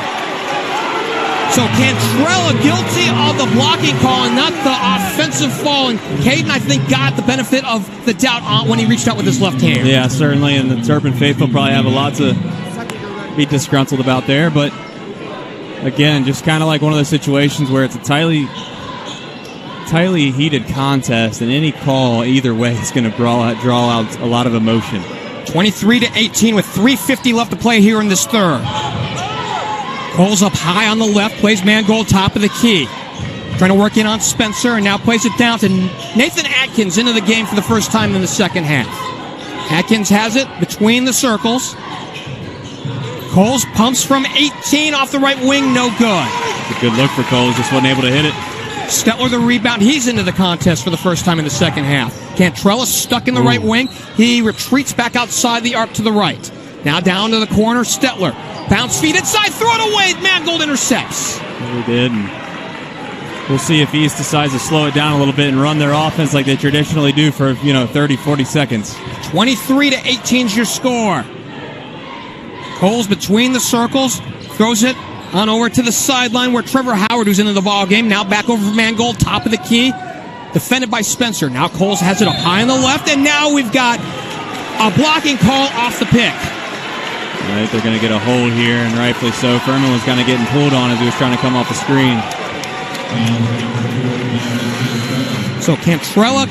So Cantrella guilty of the blocking call and not the offensive fall. And Caden, I think, got the benefit of the doubt when he reached out with his left hand. Yeah, certainly, and the Turpin faithful probably have a lot to be disgruntled about there. But, again, just kind of like one of those situations where it's a tightly heated contest, and any call either way is going to draw out a lot of emotion. 23-18 with 3:50 left to play here in this third. Coles up high on the left, plays Mangold top of the key. Trying to work in on Spencer, and now plays it down to Nathan Atkins into the game for the first time in the second half. Atkins has it between the circles. Coles pumps from 18 off the right wing, no good. It's a good look for Coles, just wasn't able to hit it. Stetler the rebound. He's into the contest for the first time in the second half. Cantrella stuck in the right wing. He retreats back outside the arc to the right. Now down to the corner, Stetler. Bounce feed inside, throw it away. Mangold intercepts. He did. And we'll see if East decides to slow it down a little bit and run their offense like they traditionally do for 30, 40 seconds. 23-18 is your score. Coles between the circles, throws it on over to the sideline where Trevor Howard, who's into the ball game, now back over for Mangold, top of the key, defended by Spencer. Now Coles has it up high on the left, and now we've got a blocking call off the pick. Right, they're going to get a hold here, and rightfully so. Furman was kind of getting pulled on as he was trying to come off the screen. So Cantrella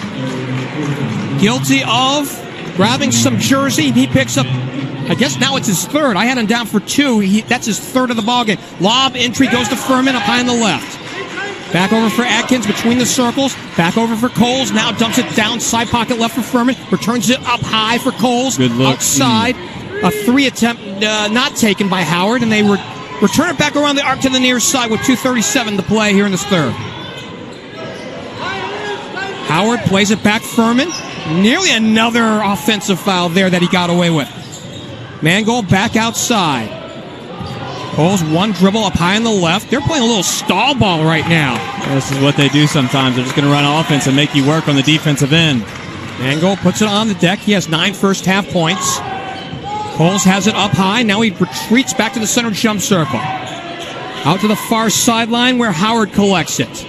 guilty of grabbing some jersey. He picks up, I guess now it's his third. I had him down for 2. That's his third of the ballgame. Lob entry goes to Furman up high on the left. Back over for Atkins between the circles. Back over for Coles. Now dumps it down side pocket left for Furman. Returns it up high for Coles. Good look. Outside. A 3 attempt not taken by Howard, and they return it back around the arc to the near side with 2:37 to play here in this third. Howard plays it back Furman. Nearly another offensive foul there that he got away with. Mangold back outside. Coles one dribble up high on the left. They're playing a little stall ball right now. This is what they do sometimes. They're just going to run offense and make you work on the defensive end. Mangold puts it on the deck. He has 9 first half points. Coles has it up high. Now he retreats back to the center jump circle. Out to the far sideline where Howard collects it.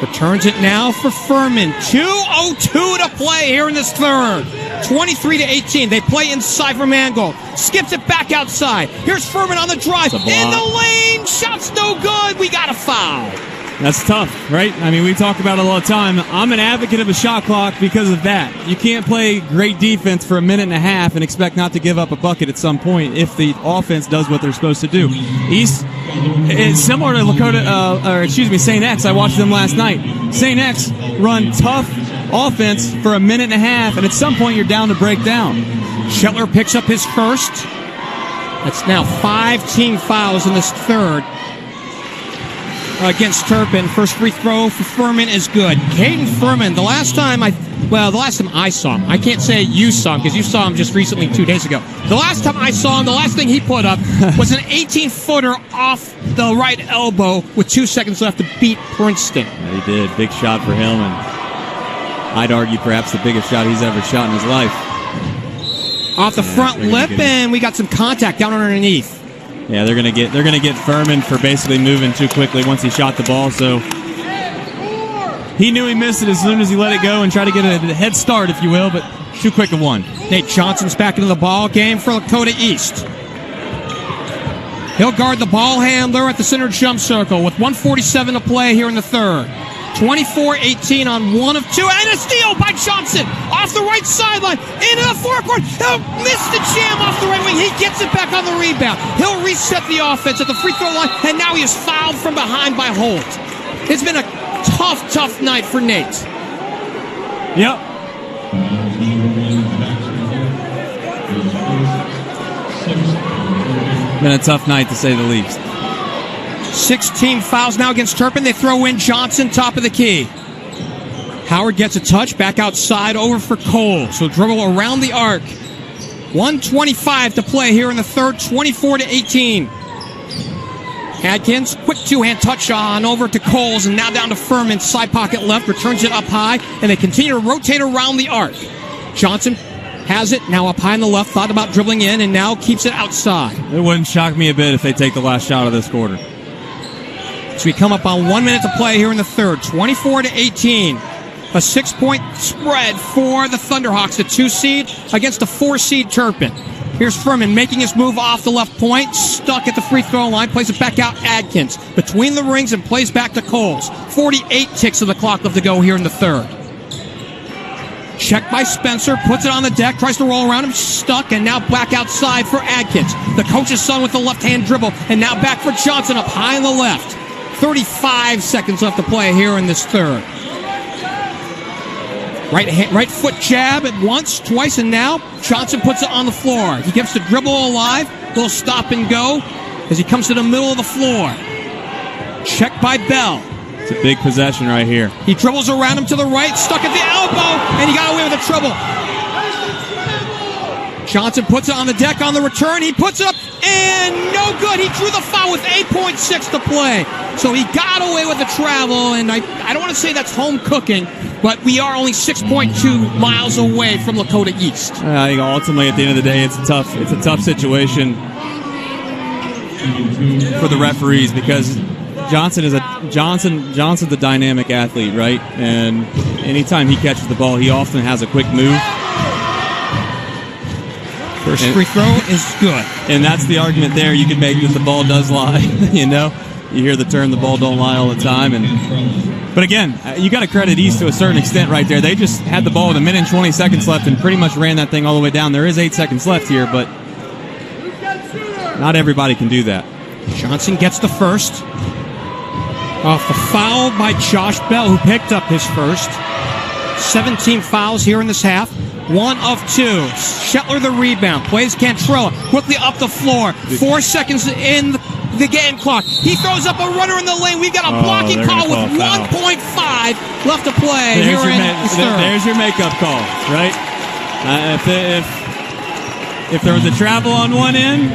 Returns it now for Furman. 2:02 to play here in this third. 23-18. They play inside for Mangold. Skips it back outside. Here's Furman on the drive. In the lane. Shot's no good. We got a foul. That's tough, right? I mean, we talk about it all the time. I'm an advocate of a shot clock because of that. You can't play great defense for a minute and a half and expect not to give up a bucket at some point if the offense does what they're supposed to do. East, it's similar to St. X. I watched them last night. St. X run tough offense for a minute and a half, and at some point you're down to break down. Shetler picks up his first. That's now 5 team fouls in this third. Against Turpin. First free throw for Furman is good. Caden Furman, the last time I saw him, I can't say you saw him because you saw him just recently 2 days ago. The last time I saw him, the last thing he put up was an 18-footer off the right elbow with 2 seconds left to beat Princeton. Yeah, he did. Big shot for him. And I'd argue perhaps the biggest shot he's ever shot in his life. Off the front lip, and we got some contact down underneath. Yeah, they're gonna get Furman for basically moving too quickly once he shot the ball. So he knew he missed it as soon as he let it go and tried to get a head start, if you will, but too quick of one. Nate Johnson's back into the ball game for Lakota East. He'll guard the ball handler at the center jump circle with 1:47 to play here in the third. 24-18 on 1 of 2, and a steal by Johnson off the right sideline into the forecourt. He'll miss the jam off the right wing. He gets it back on the rebound. He'll reset the offense at the free throw line, and now he is fouled from behind by Holt. It's been a tough night for Nate. Yep. Been a tough night to say the least. 16 fouls now against Turpin. They throw in Johnson, top of the key. Howard gets a touch, back outside, over for Cole. So dribble around the arc. 1:25 to play here in the third, 24-18. Adkins, quick two-hand touch on over to Coles, and now down to Furman, side pocket left, returns it up high, and they continue to rotate around the arc. Johnson has it, now up high on the left, thought about dribbling in, and now keeps it outside. It wouldn't shock me a bit if they take the last shot of this quarter. So we come up on 1 minute to play here in the third, 24-18. A 6-point spread for the Thunderhawks, the 2 seed against a 4 seed Turpin. Here's Furman making his move off the left point, stuck at the free throw line, plays it back out Adkins between the rings and plays back to Coles. 48 ticks of the clock left to go here in the third. Checked by Spencer, puts it on the deck, tries to roll around him, stuck, and now back outside for Adkins. The coach's son with the left-hand dribble, and now back for Johnson up high on the left. 35 seconds left to play here in this third. Right foot jab at once, twice, and now Johnson puts it on the floor. He keeps the dribble alive. Little stop and go as he comes to the middle of the floor. Checked by Bell. It's a big possession right here. He dribbles around him to the right, stuck at the elbow, and he got away with the trouble. Johnson puts it on the deck on the return. He puts it up, and no good. He drew the foul with 8.6 to play. So he got away with the travel, and I don't want to say that's home cooking, but we are only 6.2 miles away from Lakota East. Ultimately, at the end of the day, it's a tough situation for the referees because Johnson's a dynamic athlete, right? And anytime he catches the ball, he often has a quick move. First free throw is good. And that's the argument there you could make that the ball does lie. You hear the term, the ball don't lie all the time. But again, you got to credit East to a certain extent right there. They just had the ball with 1 minute and 20 seconds left and pretty much ran that thing all the way down. There is 8 seconds left here, but not everybody can do that. Johnson gets the first. Off the foul by Josh Bell, who picked up his first. 17 fouls here in this half. 1 of 2. Shetler the rebound. Plays Cantrella quickly up the floor. 4 seconds in the game clock. He throws up a runner in the lane. We've got a blocking call with 1.5 left to play here in the third. There's your makeup call, right? If there was a travel on one end,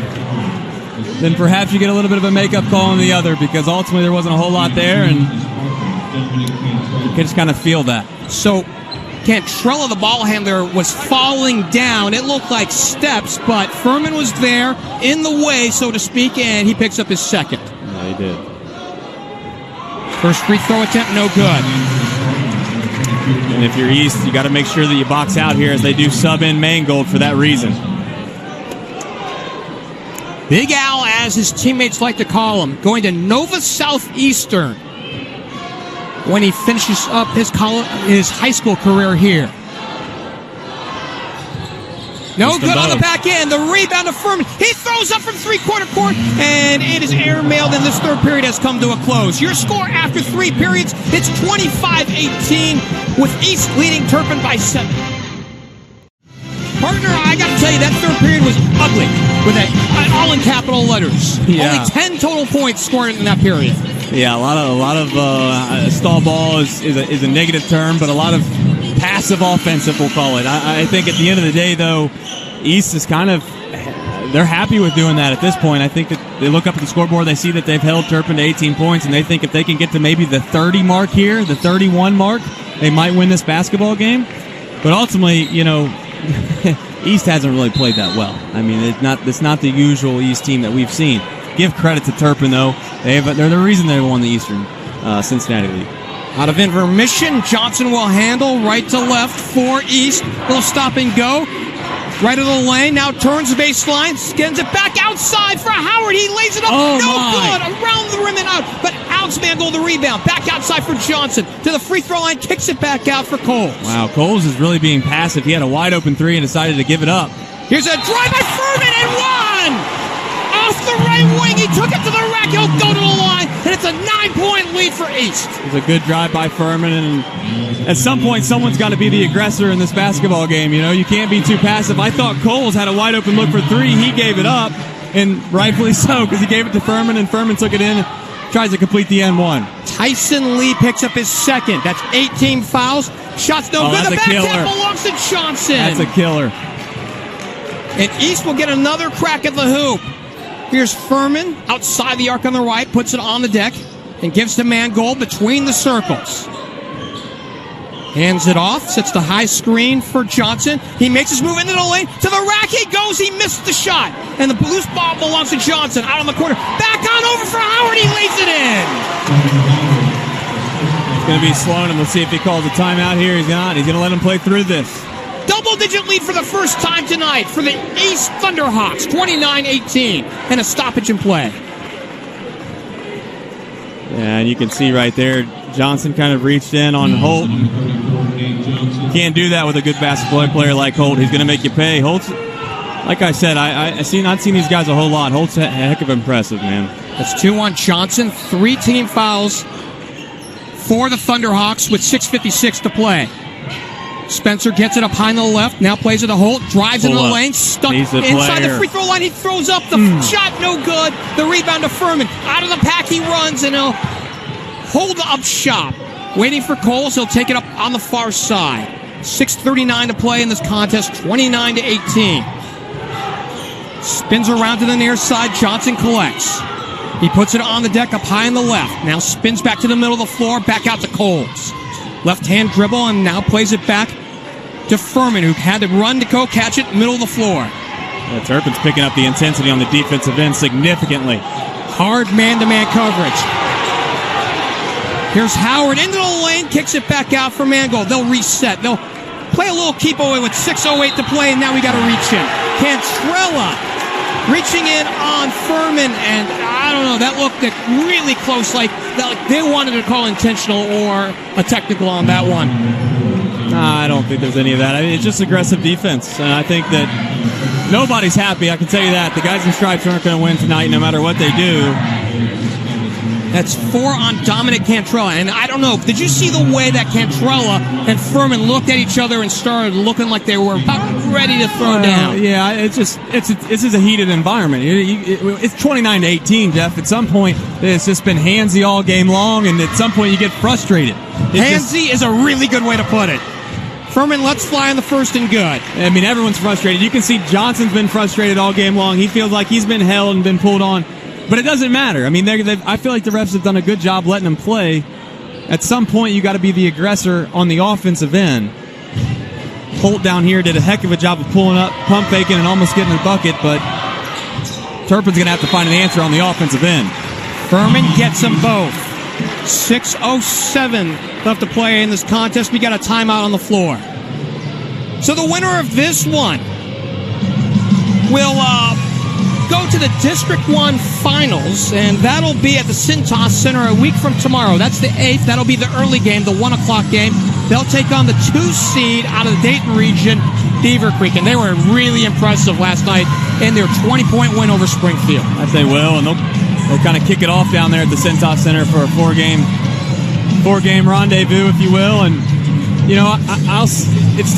then perhaps you get a little bit of a makeup call on the other because ultimately there wasn't a whole lot there, and you can just kind of feel that. So Cantrella, the ball handler, was falling down. It looked like steps, but Furman was there in the way, so to speak, and he picks up his second. Yeah, he did. First free throw attempt, no good. And if you're East, you got to make sure that you box out here as they do sub in Mangold for that reason. Big Al, as his teammates like to call him, going to Nova Southeastern when he finishes up his high school career here. No good on the back end. The rebound to Furman. He throws up from three-quarter court, and it is airmailed, and this third period has come to a close. Your score after 3 periods, it's 25-18, with East leading Turpin by 7. Partner, I got to tell you, that third period was ugly, with all in capital letters. Yeah. Only 10 total points scored in that period. Yeah, a lot of stall ball is a negative term, but a lot of passive offensive, we'll call it. I think at the end of the day, though, East is kind of they're happy with doing that at this point. I think that they look up at the scoreboard, they see that they've held Turpin to 18 points, and they think if they can get to maybe the 30 mark here, the 31 mark, they might win this basketball game. But ultimately, East hasn't really played that well. I mean, it's not the usual East team that we've seen. Give credit to Turpin, though. They're the reason they won the Eastern Cincinnati League. Out of intermission, Johnson will handle right to left for East. Little stop and go. Right of the lane, now turns the baseline, skins it back outside for Howard. He lays it up, good, around the rim and out. But Alex Mangold the rebound, back outside for Johnson. To the free throw line, kicks it back out for Coles. Wow, Coles is really being passive. He had a wide open three and decided to give it up. Here's a drive by Furman and one! Off the right wing, he took it to the rack, he'll go to the line, and it's a 9-point lead for East. It was a good drive by Furman, and at some point, someone's got to be the aggressor in this basketball game. You can't be too passive. I thought Coles had a wide open look for three. He gave it up, and rightfully so, because he gave it to Furman, and Furman took it in and tries to complete the N1. Tyson Lee picks up his second. That's 18 fouls. Shots no good. The back tap belongs to Johnson. That's a killer. And East will get another crack at the hoop. Here's Furman outside the arc on the right, puts it on the deck, and gives to Mangold between the circles. Hands it off, sets the high screen for Johnson. He makes his move into the lane. To the rack he goes. He missed the shot. And the loose ball belongs to Johnson. Out on the corner. Back on over for Howard. He lays it in. It's going to be Sloan, and we'll see if he calls a timeout here. He's not. He's going to let him play through this. Double-digit lead for the first time tonight for the East Thunderhawks, 29-18, and a stoppage in play. Yeah, and you can see right there, Johnson kind of reached in on Holt. Can't do that with a good basketball player like Holt. He's going to make you pay. Holt's, like I said, I've seen these guys a whole lot. Holt's a heck of impressive, man. That's 2 on Johnson, 3 team fouls for the Thunderhawks with 6:56 to play. Spencer gets it up high on the left, now plays it to Holt, drives into the lane, stuck inside the free throw line, he throws up, the shot no good, the rebound to Furman, out of the pack he runs, and he'll hold up shop. Waiting for Coles, he'll take it up on the far side. 6:39 to play in this contest, 29-18. Spins around to the near side, Johnson collects. He puts it on the deck up high on the left, now spins back to the middle of the floor, back out to Coles. Left-hand dribble, and now plays it back to Furman, who had to run to go catch it middle of the floor. Yeah, Turpin's picking up the intensity on the defensive end significantly. Hard man-to-man coverage. Here's Howard into the lane, kicks it back out for Mangold. They'll reset. They'll play a little keep away with 6:08 to play, and now we got to reach in. Cantrella reaching in on Furman, and I don't know, that looked really close, like they wanted to call intentional or a technical on that one. I don't think there's any of that. I mean, it's just aggressive defense, and I think that nobody's happy, I can tell you that. The guys in stripes aren't going to win tonight no matter what they do. That's 4 on Dominic Cantrella, and I don't know, did you see the way that Cantrella and Furman looked at each other and started looking like they were about ready to throw down? Yeah, it's a heated environment. It's 29-18, Jeff. At some point, it's just been handsy all game long, and at some point you get frustrated. Handsy is a really good way to put it. Furman lets fly on the first and good. I mean, everyone's frustrated. You can see Johnson's been frustrated all game long. He feels like he's been held and been pulled on. But it doesn't matter. I mean, I feel like the refs have done a good job letting him play. At some point, you got to be the aggressor on the offensive end. Holt down here did a heck of a job of pulling up, pump faking, and almost getting the bucket, but Turpin's going to have to find an answer on the offensive end. Furman gets them both. 6:07 left to play in this contest. We got a timeout on the floor. So the winner of this one will go to the District 1 Finals, and that'll be at the Cintas Center a week from tomorrow. That's the 8th. That'll be the early game, the 1 o'clock game. They'll take on the 2 seed out of the Dayton region, Beaver Creek, and they were really impressive last night in their 20-point win over Springfield. I'd say will, and they'll kind of kick it off down there at the Cintas Center for a four-game rendezvous, if you will, and you know, it's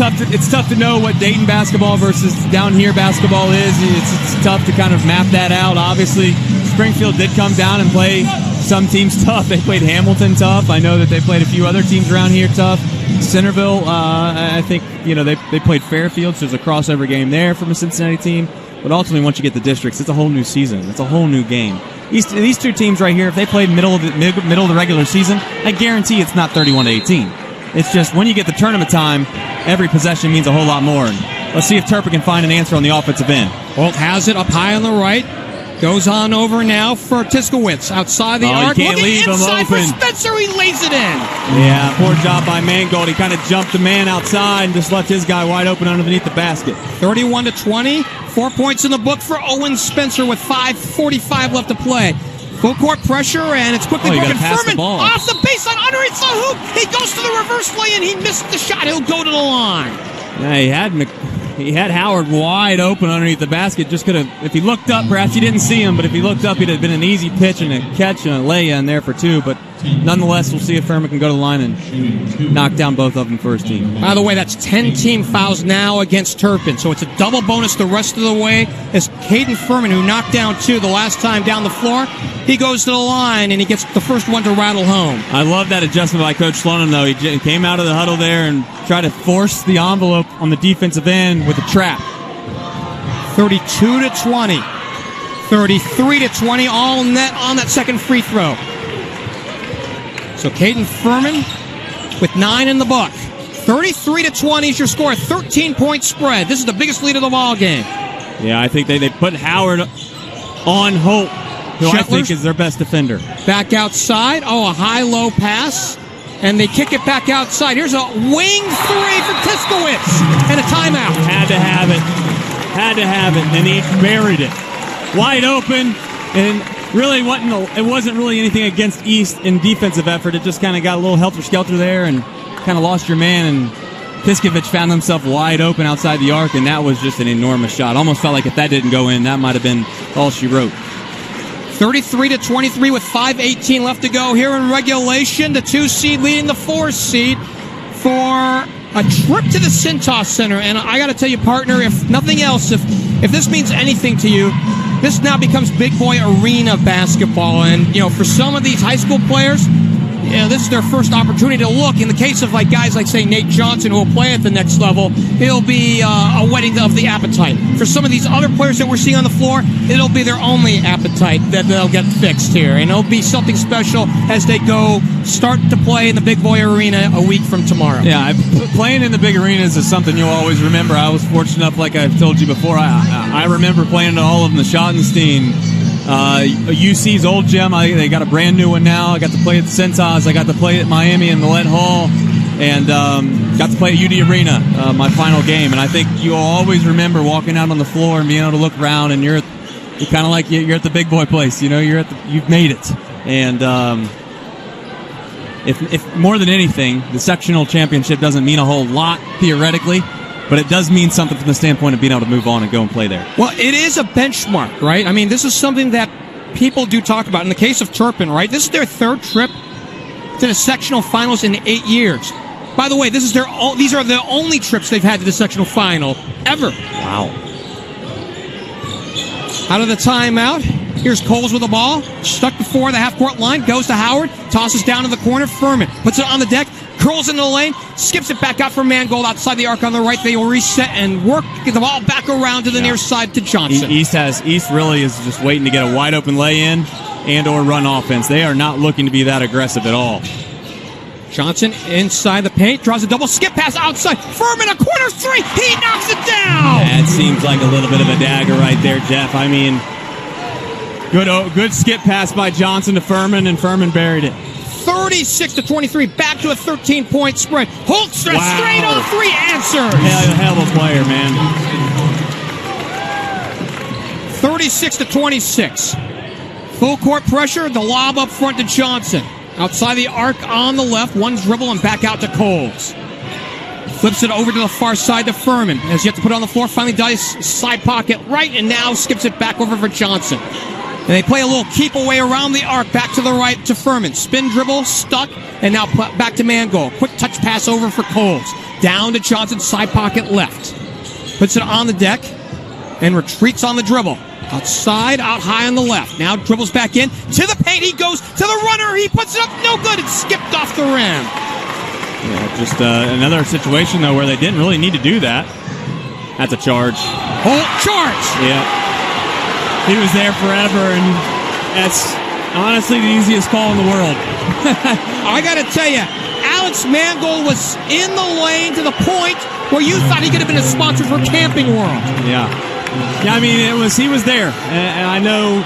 tough to know what Dayton basketball versus down here basketball is. It's tough to kind of map that out. Obviously, Springfield did come down and play some teams tough. They played Hamilton tough. I know that they played a few other teams around here tough. Centerville, I think, you know, they played Fairfield, so there's a crossover game there from a Cincinnati team. But ultimately, once you get the districts, it's a whole new season. It's a whole new game. These two teams right here, if they played middle of the regular season, I guarantee it's not 31-18. It's just when you get the tournament time, every possession means a whole lot more. And let's see if Turpin can find an answer on the offensive end. Holt has it up high on the right. Goes on over now for Tiskowitz outside the arc. You can't leave him inside open. For Spencer, he lays it in. Yeah, poor job by Mangold. He kind of jumped the man outside and just left his guy wide open underneath the basket. 31-20. 4 points in the book for Owen Spencer with 5:45 left to play. Full court pressure, and it's quickly broken. Furman off the baseline, underneath the hoop. He goes to the reverse lay-in. He missed the shot. He'll go to the line. Yeah, he had Howard wide open underneath the basket. Just could have, if he looked up, perhaps he didn't see him, but if he looked up, it'd have been an easy pitch and a catch and a lay-in there for two. But nonetheless, we'll see if Furman can go to the line and knock down both of them first team. By the way, that's 10 team fouls now against Turpin, so it's a double bonus the rest of the way. As Caden Furman, who knocked down two the last time down the floor, he goes to the line and he gets the first one to rattle home. I love that adjustment by Coach Slonim, though. He came out of the huddle there and tried to force the envelope on the defensive end with a trap. 32-20. 33-20, all net on that second free throw. So Caden Furman with 9 in the book. 33-20 is your score. 13-point spread. This is the biggest lead of the ball game. Yeah, I think they put Howard on Holt, who I think is their best defender. Back outside. Oh, a high-low pass. And they kick it back outside. Here's a wing three for Tiskowitz. And a timeout. Had to have it. Had to have it. And he buried it. Wide open. And really, it wasn't really anything against East in defensive effort. It just kind of got a little helter-skelter there and kind of lost your man. And Tiskovich found himself wide open outside the arc, and that was just an enormous shot. Almost felt like if that didn't go in, that might have been all she wrote. 33-23 with 5:18 left to go here in regulation. The 2 seed leading the 4 seed for a trip to the Cintas Center. And I got to tell you, partner, if nothing else, if this means anything to you, this now becomes big boy arena basketball. And, for some of these high school players, this is their first opportunity to look. In the case of guys like, say, Nate Johnson, who will play at the next level, it'll be a whetting of the appetite. For some of these other players that we're seeing on the floor, it'll be their only appetite that they'll get fixed here. And it'll be something special as they start to play in the Big Boy Arena a week from tomorrow. Yeah, playing in the big arenas is something you'll always remember. I was fortunate enough, like I've told you before, I remember playing at all of them, the Schottenstein, UC's old gym. They got a brand new one now. I got to play at the Cintas. I got to play at Miami and Millett Hall, and got to play at UD Arena my final game. And I think you'll always remember walking out on the floor and being able to look around, and you're kind of like you're at the big boy place. You've made it. And if more than anything, the sectional championship doesn't mean a whole lot theoretically, but it does mean something from the standpoint of being able to move on and go and play there. Well, it is a benchmark, right? I mean, this is something that people do talk about. In the case of Turpin, right? This is their 3rd trip to the sectional finals in 8 years. By the way, these are the only trips they've had to the sectional final ever. Wow. Out of the timeout, here's Coles with the ball. Stuck before the half-court line. Goes to Howard. Tosses down to the corner. Furman puts it on the deck. Curls into the lane, skips it back out for Mangold outside the arc on the right. They will reset and work, get the ball back around to the near side to Johnson. East really is just waiting to get a wide open lay-in and or run offense. They are not looking to be that aggressive at all. Johnson inside the paint, draws a double skip pass outside. Furman, a corner 3, he knocks it down. That seems like a little bit of a dagger right there, Geoff. I mean, good skip pass by Johnson to Furman, and Furman buried it. 36-23, back to a 13-point spread. Holt straight on 3, answers. Hell of a player, man. 36-26. Full court pressure, the lob up front to Johnson. Outside the arc on the left, one dribble and back out to Coles. Flips it over to the far side to Furman. Has yet to put it on the floor, finally does side pocket right, and now skips it back over for Johnson. And they play a little keep away around the arc, back to the right to Furman. Spin dribble, stuck, and now back to Mangold. Quick touch pass over for Coles. Down to Johnson, side pocket left. Puts it on the deck and retreats on the dribble. Outside, out high on the left. Now dribbles back in to the paint. He goes to the runner. He puts it up. No good. It's skipped off the rim. Yeah, just another situation, though, where they didn't really need to do that. That's a charge. Holt, charge! Yeah. He was there forever, and that's honestly the easiest call in the world. I got to tell you, Alex Mangold was in the lane to the point where you thought he could have been a sponsor for Camping World. Yeah. Yeah, I mean, he was there, and I know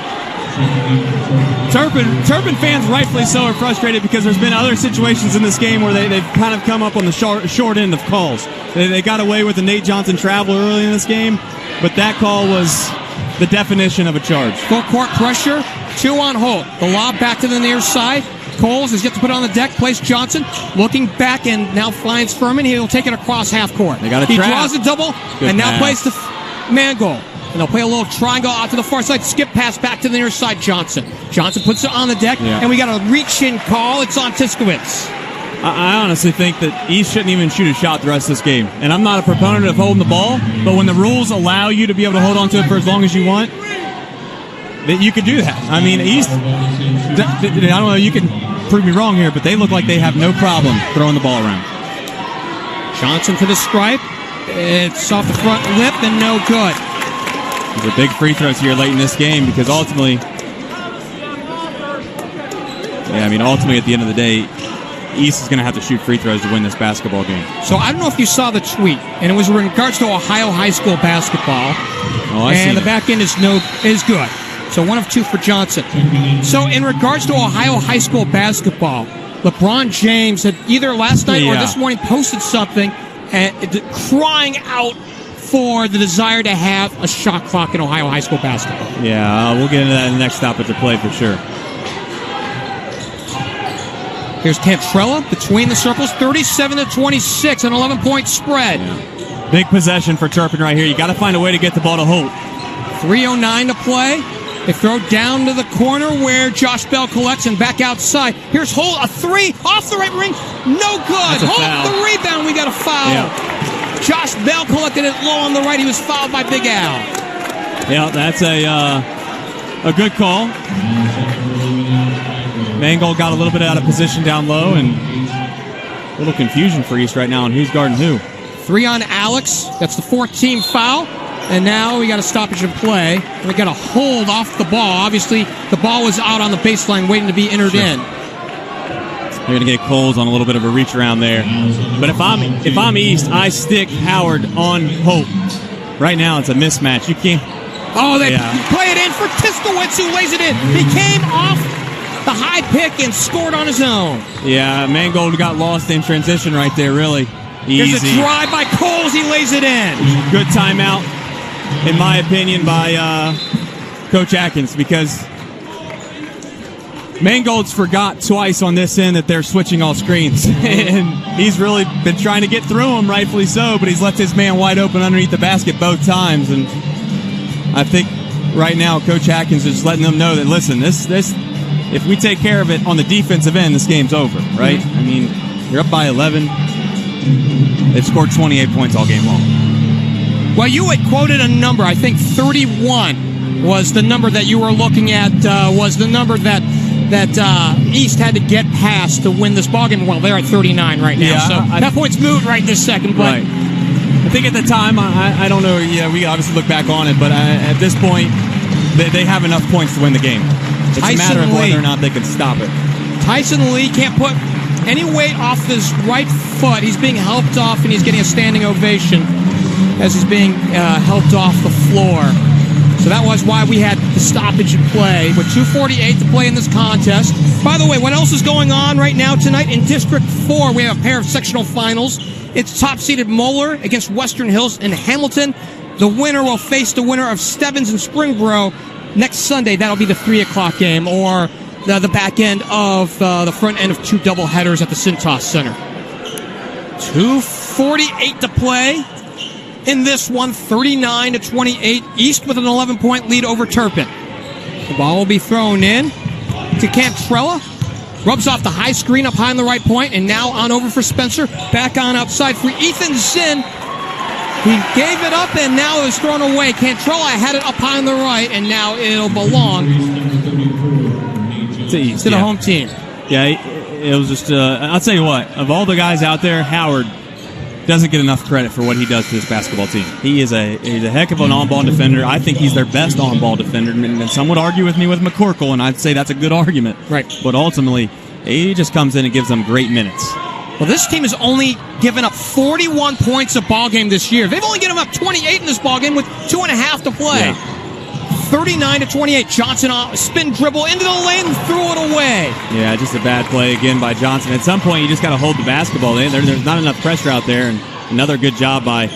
Turpin fans rightfully so are frustrated because there's been other situations in this game where they've kind of come up on the short end of calls. They got away with the Nate Johnson travel early in this game, but that call was the definition of a charge. Full court pressure, 2 on Holt. The lob back to the near side. Coles has yet to put it on the deck, plays Johnson, looking back and now finds Furman. He'll take it across half court. They got a he trap. Draws a double Good and now pass. plays to Mangold. And they'll play a little triangle out to the far side, skip pass back to the near side, Johnson. Johnson puts it on the deck, and we got a reach-in call. It's on Tiskowitz. I honestly think that East shouldn't even shoot a shot the rest of this game. And I'm not a proponent of holding the ball, but when the rules allow you to be able to hold on to it for as long as you want, that you could do that. I mean, East, I don't know, you can prove me wrong here, but they look like they have no problem throwing the ball around. Johnson to the stripe. It's off the front lip and no good. These are big free throws here late in this game because ultimately at the end of the day, East is going to have to shoot free throws to win this basketball game. So I don't know if you saw the tweet, and it was in regards to Ohio high school basketball. And the back end is good. So 1 of 2 for Johnson. So in regards to Ohio high school basketball, LeBron James had either last night or this morning posted something crying out for the desire to have a shot clock in Ohio high school basketball. Yeah, we'll get into that in the next stop at the play for sure. Here's Cantrella between the circles, 37-26, an 11-point spread. Yeah. Big possession for Turpin right here. You got to find a way to get the ball to Holt. 3:09 to play. They throw down to the corner where Josh Bell collects and back outside. Here's Holt, a 3 off the right ring, no good. Holt the rebound, we got a foul. Yeah. Josh Bell collected it low on the right. He was fouled by Big Al. Yeah, that's a good call. Mangold got a little bit out of position down low, and a little confusion for East right now on who's guarding who. 3 on Alex. That's the 4th-team foul. And now we got a stoppage in play. And we got a hold off the ball. Obviously, the ball was out on the baseline waiting to be entered in. You're going to get Coles on a little bit of a reach around there. But if I'm East, I stick Howard on Holt. Right now, it's a mismatch. You can't. Oh, they play it in for Tiskowitz, who lays it in. He came off the high pick and scored on his own. Yeah, Mangold got lost in transition right there, really. Easy. There's a drive by Coles. He lays it in. Good timeout, in my opinion, by Coach Atkins, because Mangold's forgot twice on this end that they're switching all screens. And he's really been trying to get through them, rightfully so, but he's left his man wide open underneath the basket both times. And I think right now Coach Atkins is letting them know that, listen, this if we take care of it on the defensive end, this game's over, right? I mean, you're up by 11. They've scored 28 points all game long. Well, you had quoted a number. I think 31 was the number that you were looking at, was the number that East had to get past to win this ballgame. Well, they're at 39 right now, so that point's moot right this second. But right. I think at the time, I don't know, we obviously look back on it, but at this point, they have enough points to win the game. It's a matter of whether or not they can stop it. Tyson Lee can't put any weight off his right foot. He's being helped off, and he's getting a standing ovation as he's being helped off the floor. So that was why we had the stoppage in play with 2:48 to play in this contest. By the way, what else is going on right now tonight in District 4? We have a pair of sectional finals. It's top-seeded Moeller against Western Hills in Hamilton. The winner will face the winner of Stebbins and Springboro next Sunday. That'll be the 3 o'clock game, or the back end of the front end of 2 doubleheaders at the Cintas Center. 2:48 to play in this one, 39-28. East with an 11-point lead over Turpin. The ball will be thrown in to Cantrella. Rubs off the high screen up high on the right point, and now on over for Spencer. Back on outside for Ethan Zinn. He gave it up, and now it was thrown away. Cantrella had it up high on the right, and now it'll belong to East, to the home team. Yeah, it was just, I'll tell you what, of all the guys out there, Howard doesn't get enough credit for what he does to this basketball team. He's a heck of an on-ball defender. I think he's their best on-ball defender. And some would argue with me with McCorkle, and I'd say that's a good argument. Right. But ultimately, he just comes in and gives them great minutes. Well, this team has only given up 41 points a ball game this year. They've only given up 28 in this ball game with 2.5 to play. Yeah. 39-28. Johnson spin dribble into the lane and threw it away. Yeah, just a bad play again by Johnson. At some point, you just got to hold the basketball. There's not enough pressure out there, and another good job by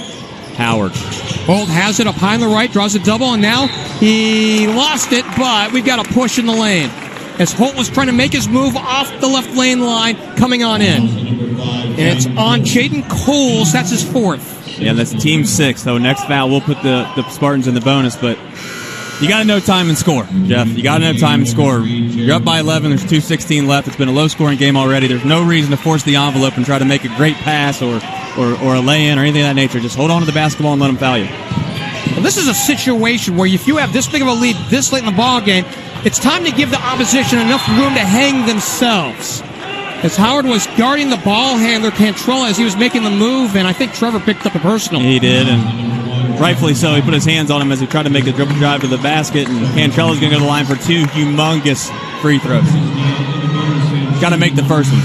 Howard. Holt has it up high on the right, draws a double, and now he lost it, but we've got a push in the lane. As Holt was trying to make his move off the left lane line, coming on in. And it's on Jaden Coles. That's his fourth. Yeah, that's team 6. So next foul, we'll put the Spartans in the bonus, but you got to know time and score, Geoff. You got to know time and score. You're up by 11. There's 2:16 left. It's been a low-scoring game already. There's no reason to force the envelope and try to make a great pass or a lay-in or anything of that nature. Just hold on to the basketball and let them foul you. Well, this is a situation where if you have this big of a lead this late in the ball game, it's time to give the opposition enough room to hang themselves. As Howard was guarding the ball handler, Cantrell, as he was making the move, and I think Trevor picked up a personal. He did, and rightfully so. He put his hands on him as he tried to make a dribble drive to the basket, and Cantrella's going to go to the line for 2 humongous free throws. Got to make the first one.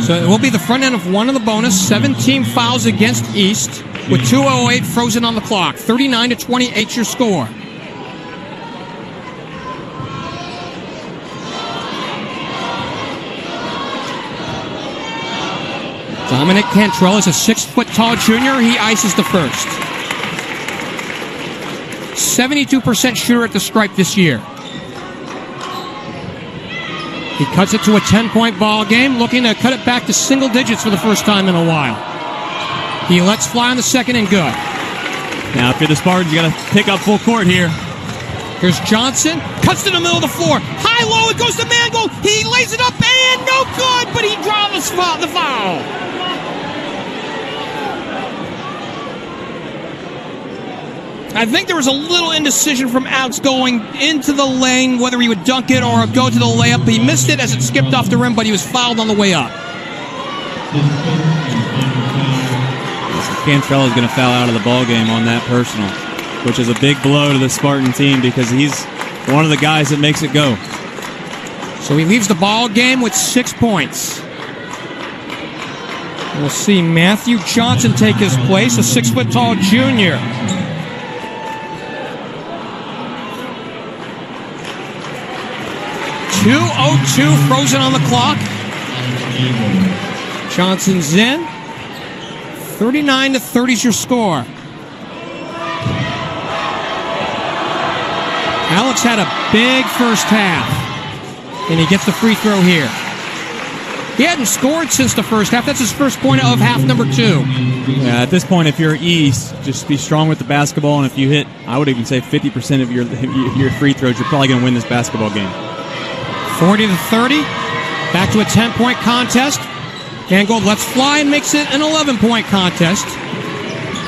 So it will be the front end of one of the bonus. 17 fouls against East with 2:08 frozen on the clock. 39-28 your score. Dominic Cantrell is a 6-foot-tall junior. He ices the first. 72% shooter at the stripe this year. He cuts it to a 10-point ball game, looking to cut it back to single digits for the first time in a while. He lets fly on the second and good. Now, if you're the Spartans, you got to pick up full court here. Here's Johnson, cuts to the middle of the floor. High-low, it goes to Mangold. He lays it up and no good, but he draws the foul. I think there was a little indecision from Alex going into the lane, whether he would dunk it or go to the layup. He missed it as it skipped off the rim, but he was fouled on the way up. Cantrell is going to foul out of the ball game on that personal, which is a big blow to the Spartan team because he's one of the guys that makes it go. So he leaves the ball game with 6 points. We'll see Matthew Johnson take his place, a 6-foot-tall junior. .202 frozen on the clock. Johnson's in. 39-30 is your score. Alex had a big first half, and he gets the free throw here. He hadn't scored since the first half. That's his first point of half number 2. Yeah, at this point, if you're East, just be strong with the basketball, and if you hit, I would even say 50% of your free throws, you're probably going to win this basketball game. 40-30. Back to a 10-point contest. Mangold lets fly and makes it an 11-point contest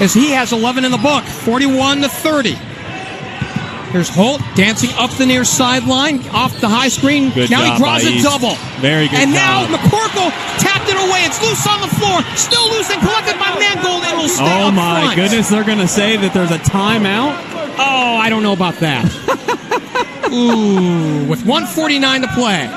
as he has 11 in the book. 41-30. Here's Holt dancing up the near sideline off the high screen. Good now job he draws by a East. double. Very good and job. now McCorkle tapped it away. It's loose on the floor. Still loose and collected by Mangold. It will stay Oh up my front. goodness, they're going to say that there's a timeout? Oh, I don't know about that. Ooh, with 1:49 to play.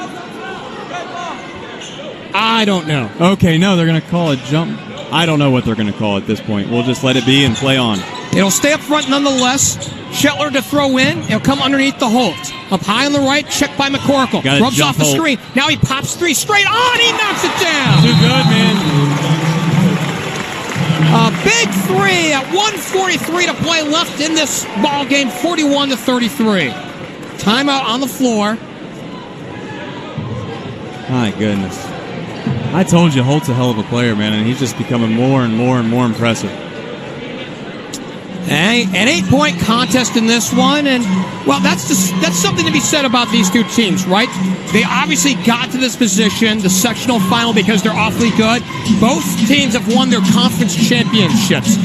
I don't know. Okay, no, they're going to call a jump. I don't know what they're going to call at this point. We'll just let it be and play on. It'll stay up front nonetheless. Shetler to throw in. It'll come underneath the Holt. Up high on the right, checked by McCorkle. Rubs off the screen. Now he pops 3 straight on. He knocks it down. Too good, man. A big 3 at 1:43 to play left in this ball game. 41-33. Timeout on the floor. My goodness. I told you Holt's a hell of a player, man, and he's just becoming more and more and more impressive. An 8-point contest in this one, and well, that's something to be said about these two teams, right? They obviously got to this position, the sectional final, because they're awfully good. Both teams have won their conference championships.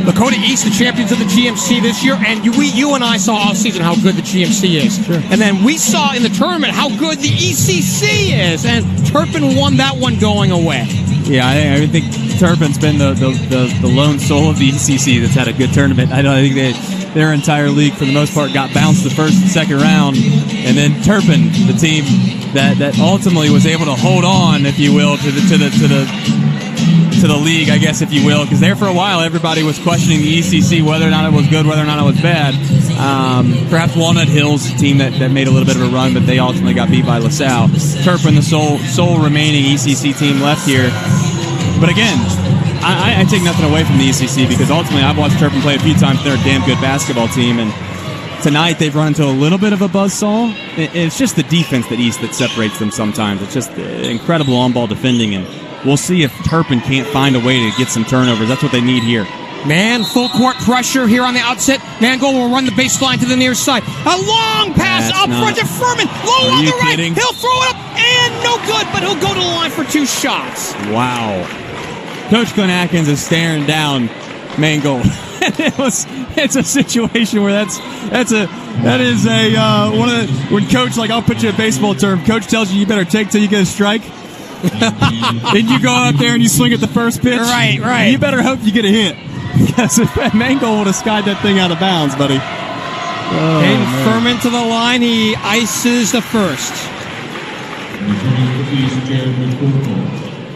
Lakota East, the champions of the GMC this year, and you and I saw all season how good the GMC is. Sure. And then we saw in the tournament how good the ECC is, and Turpin won that one going away. Yeah, I think Turpin's been the lone soul of the ECC that's had a good tournament. I think their entire league, for the most part, got bounced the first and second round. And then Turpin, the team that ultimately was able to hold on, if you will, to the league, I guess, if you will, because there for a while everybody was questioning the ECC, whether or not it was good, whether or not it was bad. Perhaps Walnut Hills, a team that made a little bit of a run, but they ultimately got beat by LaSalle. Turpin, the sole remaining ECC team left here. But again, I take nothing away from the ECC, because ultimately I've watched Turpin play a few times. They're a damn good basketball team, and tonight they've run into a little bit of a buzzsaw. It's just the defense that separates them sometimes. It's just incredible on-ball defending, and we'll see if Turpin can't find a way to get some turnovers. That's what they need here. Man, full court pressure here on the outset. Mangold will run the baseline to the near side. A long pass up front to Furman. Low on the right. Kidding? He'll throw it up, and no good, but he'll go to the line for 2 shots. Wow. Coach Glenn Atkins is staring down Mangold. It's a situation where that is one of the, when coach, like, I'll put you a baseball term, coach tells you better take till you get a strike. Then you go out there and you swing at the first pitch. Right. You better hope you get a hit, because if Mangold would have skied that thing out of bounds, buddy. Furman to the line. He ices the first.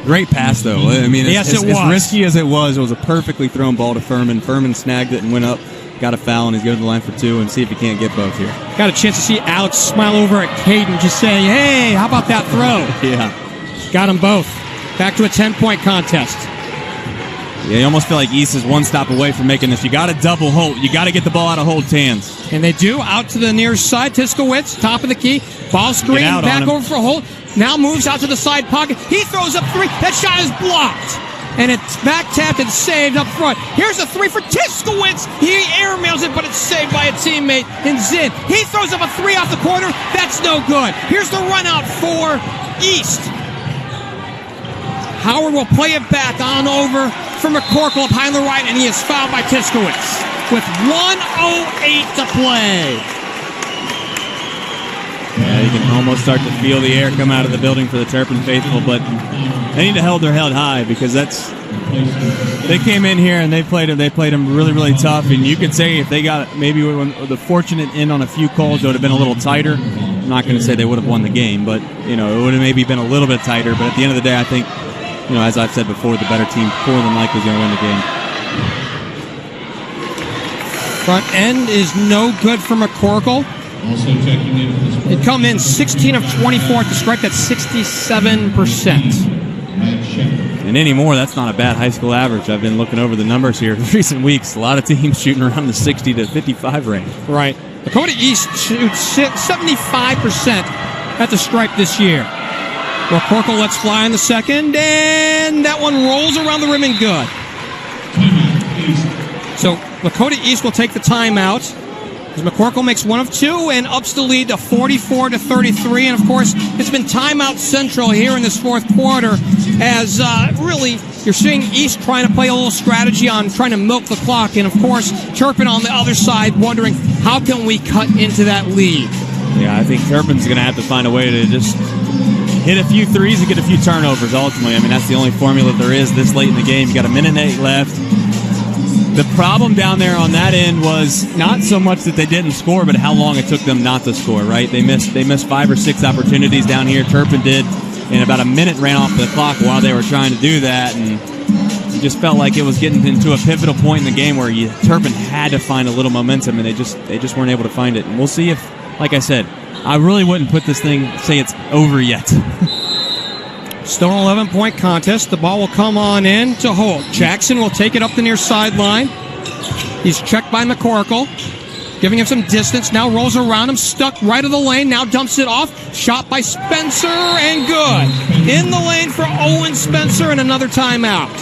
Great pass, though. I mean, yes, as risky as it was a perfectly thrown ball to Furman. Furman snagged it and went up, got a foul, and he's going to the line for 2 and see if he can't get both here. Got a chance to see Alex smile over at Caden, just saying, hey, how about that throw? Yeah. Got them both. Back to a 10-point contest. Yeah, you almost feel like East is one stop away from making this. You got to double Holt. You got to get the ball out of Holt's hands. And they do. Out to the near side. Tiskowitz, top of the key. Ball screen, back over for Holt. Now moves out to the side pocket. He throws up 3. That shot is blocked. And it's back tapped and saved up front. Here's a 3 for Tiskowitz. He airmails it, but it's saved by a teammate in Zinn. He throws up a 3 off the corner. That's no good. Here's the run out for East. Howard will play it back on over for McCorkle up high on the right, and he is fouled by Tiskowitz with 1:08 to play. Yeah, you can almost start to feel the air come out of the building for the Turpin faithful, but they need to hold their head high, because they came in here and they played them really, really tough. And you could say if they got maybe the fortunate end on a few calls, it would have been a little tighter. I'm not going to say they would have won the game, but it would have maybe been a little bit tighter. But at the end of the day, I think, as I've said before, the better team more than likely is going to win the game. Front end is no good for McCorkle. Also checking in for the Spartans. It come in 16 of 24 at the strike. That's 67%. And anymore, that's not a bad high school average. I've been looking over the numbers here in recent weeks. A lot of teams shooting around the 60 to 55 range. Right. Lakota East shoots 75% at the stripe this year. McCorkle lets fly in the second, and that one rolls around the rim and good. So Lakota East will take the timeout as McCorkle makes 1 of 2 and ups the lead to 44-33. And, of course, it's been timeout central here in this fourth quarter as really you're seeing East trying to play a little strategy on trying to milk the clock. And, of course, Turpin on the other side wondering how can we cut into that lead. Yeah, I think Turpin's going to have to find a way to just hit a few threes and get a few turnovers ultimately. I mean, that's the only formula there is this late in the game. You got 1:08 left. The problem down there on that end was not so much that they didn't score, but how long it took them not to score, right? They missed 5 or 6 opportunities down here. Turpin did, and about a minute ran off the clock while they were trying to do that, and it just felt like it was getting into a pivotal point in the game where Turpin had to find a little momentum, and they just weren't able to find it. And we'll see if, like I said, I really wouldn't put this thing, say it's over yet. Still an 11-point contest. The ball will come on in to Holt. Jackson will take it up the near sideline. He's checked by McCorkle, giving him some distance. Now rolls around him, stuck right of the lane. Now dumps it off. Shot by Spencer, and good. In the lane for Owen Spencer, and another timeout.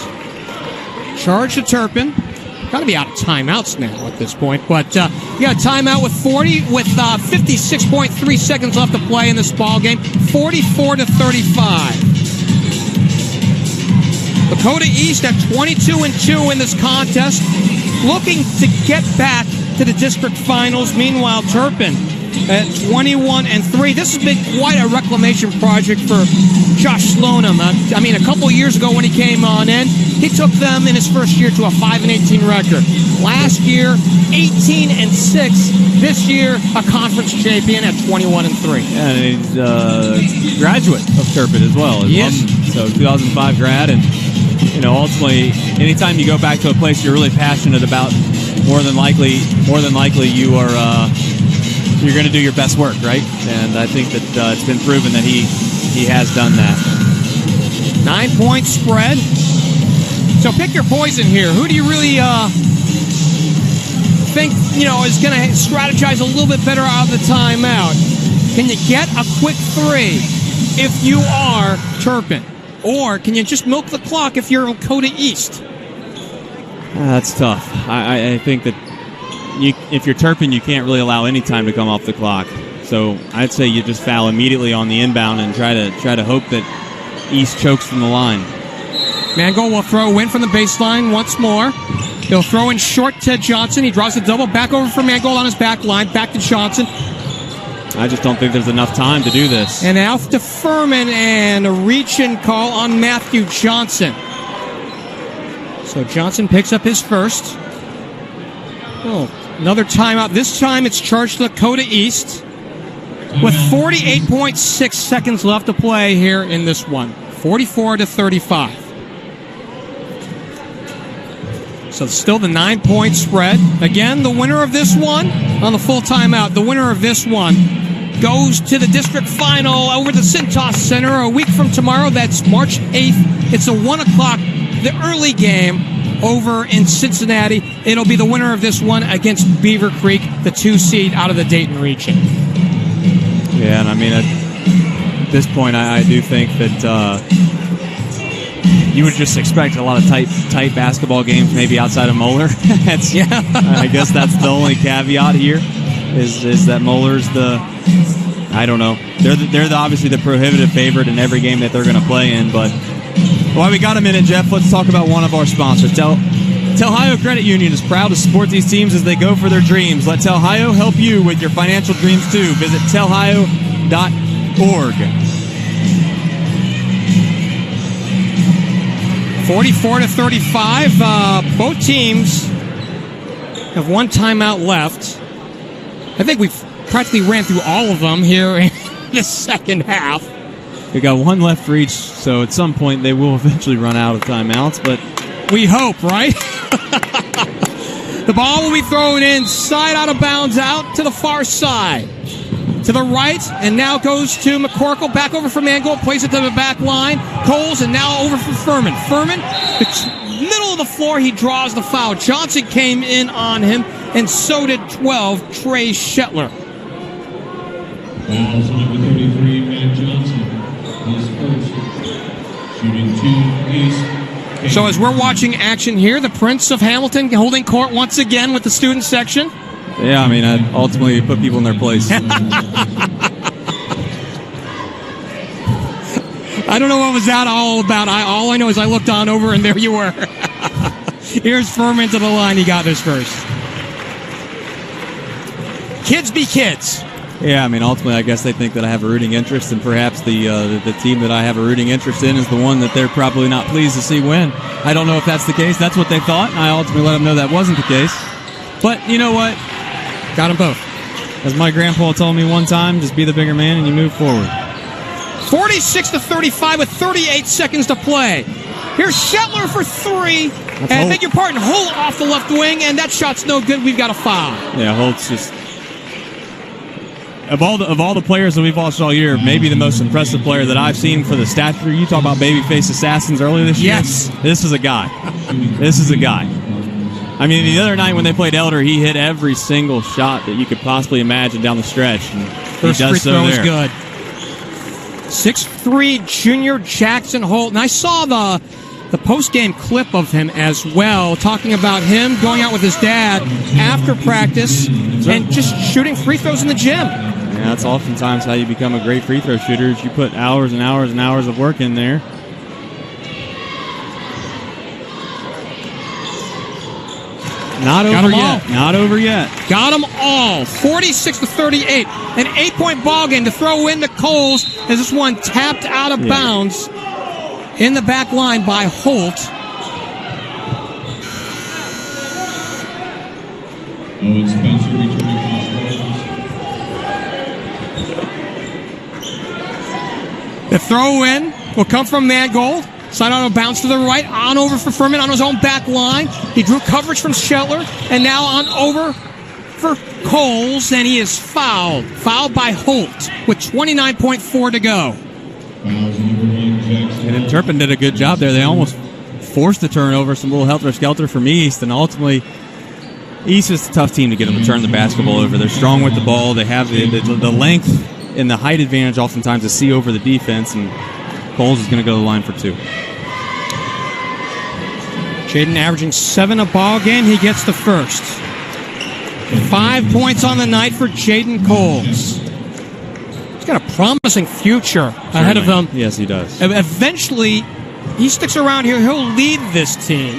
Charge to Turpin. Got to be out of timeouts now at this point. But you got a timeout with 56.3 seconds left to play in this ball game. 44-35. Lakota East at 22-2 in this contest, looking to get back to the district finals. Meanwhile, Turpin at 21-3. This has been quite a reclamation project for Josh Slonim. A couple years ago when he came on in, he took them in his first year to a 5-18 record. Last year, 18-6. This year, a conference champion at 21-3. And he's a graduate of Turpin as well. Yes. So 2005 grad, and ultimately, anytime you go back to a place you're really passionate about, more than likely you are you're going to do your best work, right? And I think that it's been proven that he has done that. 9-point spread. So pick your poison here. Who do you really think is going to strategize a little bit better out of the timeout? Can you get a quick three if you are Turpin? Or can you just milk the clock if you're Lakota East? That's tough. I think that if you're Turpin, you can't really allow any time to come off the clock. So I'd say you just foul immediately on the inbound and try to hope that East chokes from the line. Mangold will throw in from the baseline once more. He'll throw in short to Johnson. He draws the double back over for Mangold on his back line. Back to Johnson. I just don't think there's enough time to do this. And out to Furman, and a reach-in call on Matthew Johnson. So Johnson picks up his first. Oh, another timeout. This time it's charged to Lakota East with 48.6 seconds left to play here in this one. 44-35. So still the 9-point spread. Again, the winner of this one on the full timeout, the winner of this one goes to the district final over the Cintas Center a week from tomorrow. That's March 8th. It's a 1 o'clock, the early game over in Cincinnati. It'll be the winner of this one against Beaver Creek, the 2 seed out of the Dayton region. Yeah, and at this point, I do think that you would just expect a lot of tight basketball games, maybe outside of Moeller. I guess that's the only caveat here, is that Moeller's I don't know. They're obviously the prohibitive favorite in every game that they're going to play in. But while we got a minute, Jeff, let's talk about one of our sponsors. Telhio Credit Union is proud to support these teams as they go for their dreams. Let Telhio help you with your financial dreams too. Visit telhio.org. 44-35. Both teams have one timeout left. I think we've practically ran through all of them here in the second half. We got one left for each, so at some point they will eventually run out of timeouts, but we hope, right? The ball will be thrown inside, out of bounds, out to the far side. To the right, and now goes to McCorkle. Back over for Mangold, plays it to the back line. Coles, and now over for Furman. Furman, the middle of the floor, he draws the foul. Johnson came in on him, and so did 12, Trey Shetler. Fouls number 33, Matt Johnson. His first. Shooting 2 East. So as we're watching action here, the Prince of Hamilton holding court once again with the student section. Yeah, I ultimately put people in their place. I don't know what was that all about. All I know is I looked on over, and there you were. Here's Furman to the line. He got this first. Kids be kids. Yeah, ultimately, I guess they think that I have a rooting interest, and perhaps the team that I have a rooting interest in is the one that they're probably not pleased to see win. I don't know if that's the case. That's what they thought, and I ultimately let them know that wasn't the case. But you know what? Got them both. As my grandpa told me one time, just be the bigger man and you move forward. 46-35 with 38 seconds to play. Here's Shetler for 3. And beg your pardon, Holt off the left wing, and that shot's no good. We've got a foul. Yeah, Holt's just... Of all the players that we've watched all year, maybe the most impressive player that I've seen for the stature. You talk about babyface assassins earlier this year. Yes. This is a guy. This is a guy. The other night when they played Elder, he hit every single shot that you could possibly imagine down the stretch. And first he does free so throw there. is good. 6'3" junior Jackson Holt. And I saw the post-game clip of him as well, talking about him going out with his dad after practice and just shooting free throws in the gym. Yeah, that's oftentimes how you become a great free throw shooter, is you put hours and hours and hours of work in there. Not over yet. Not over yet. Got them all. 46-38. An 8-point ball game to throw into Coles as this one tapped out of bounds in the back line by Holt. Owen Spencer returning for the Spartans. The throw in will come from Mangold. Side on a bounce to the right, on over for Furman on his own back line. He drew coverage from Shetler, and now on over for Coles, and he is fouled. Fouled by Holt with 29.4 to go. And then Turpin did a good job there. They almost forced the turnover, some little helter-skelter from East, and ultimately East is a tough team to get them to turn the basketball over. They're strong with the ball. They have the length and the height advantage oftentimes to see over the defense, and Coles is going to go to the line for 2. Jaden averaging 7 a ball game. He gets the first. 5 points on the night for Jaden Coles. He's got a promising future ahead of him. Yes, he does. Eventually, he sticks around here. He'll lead this team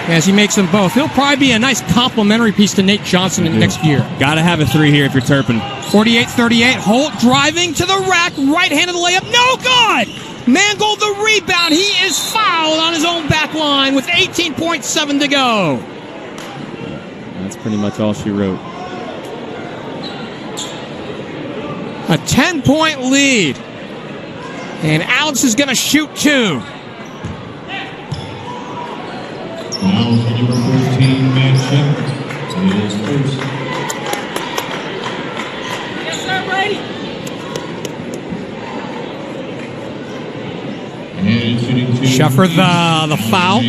as he makes them both. He'll probably be a nice complimentary piece to Nate Johnson in the next year. Got to have a 3 here if you're Turpin. 48-38. Holt driving to the rack. Right-handed layup. No good! Mangold the rebound. He is fouled on his own back line with 18.7 to go. That's pretty much all she wrote. A 10-point lead. And Alex is going to shoot 2. Now for number 14, Matt Shepard. He is first. Yes, sir, Brady. And shooting 2. Shepard the foul.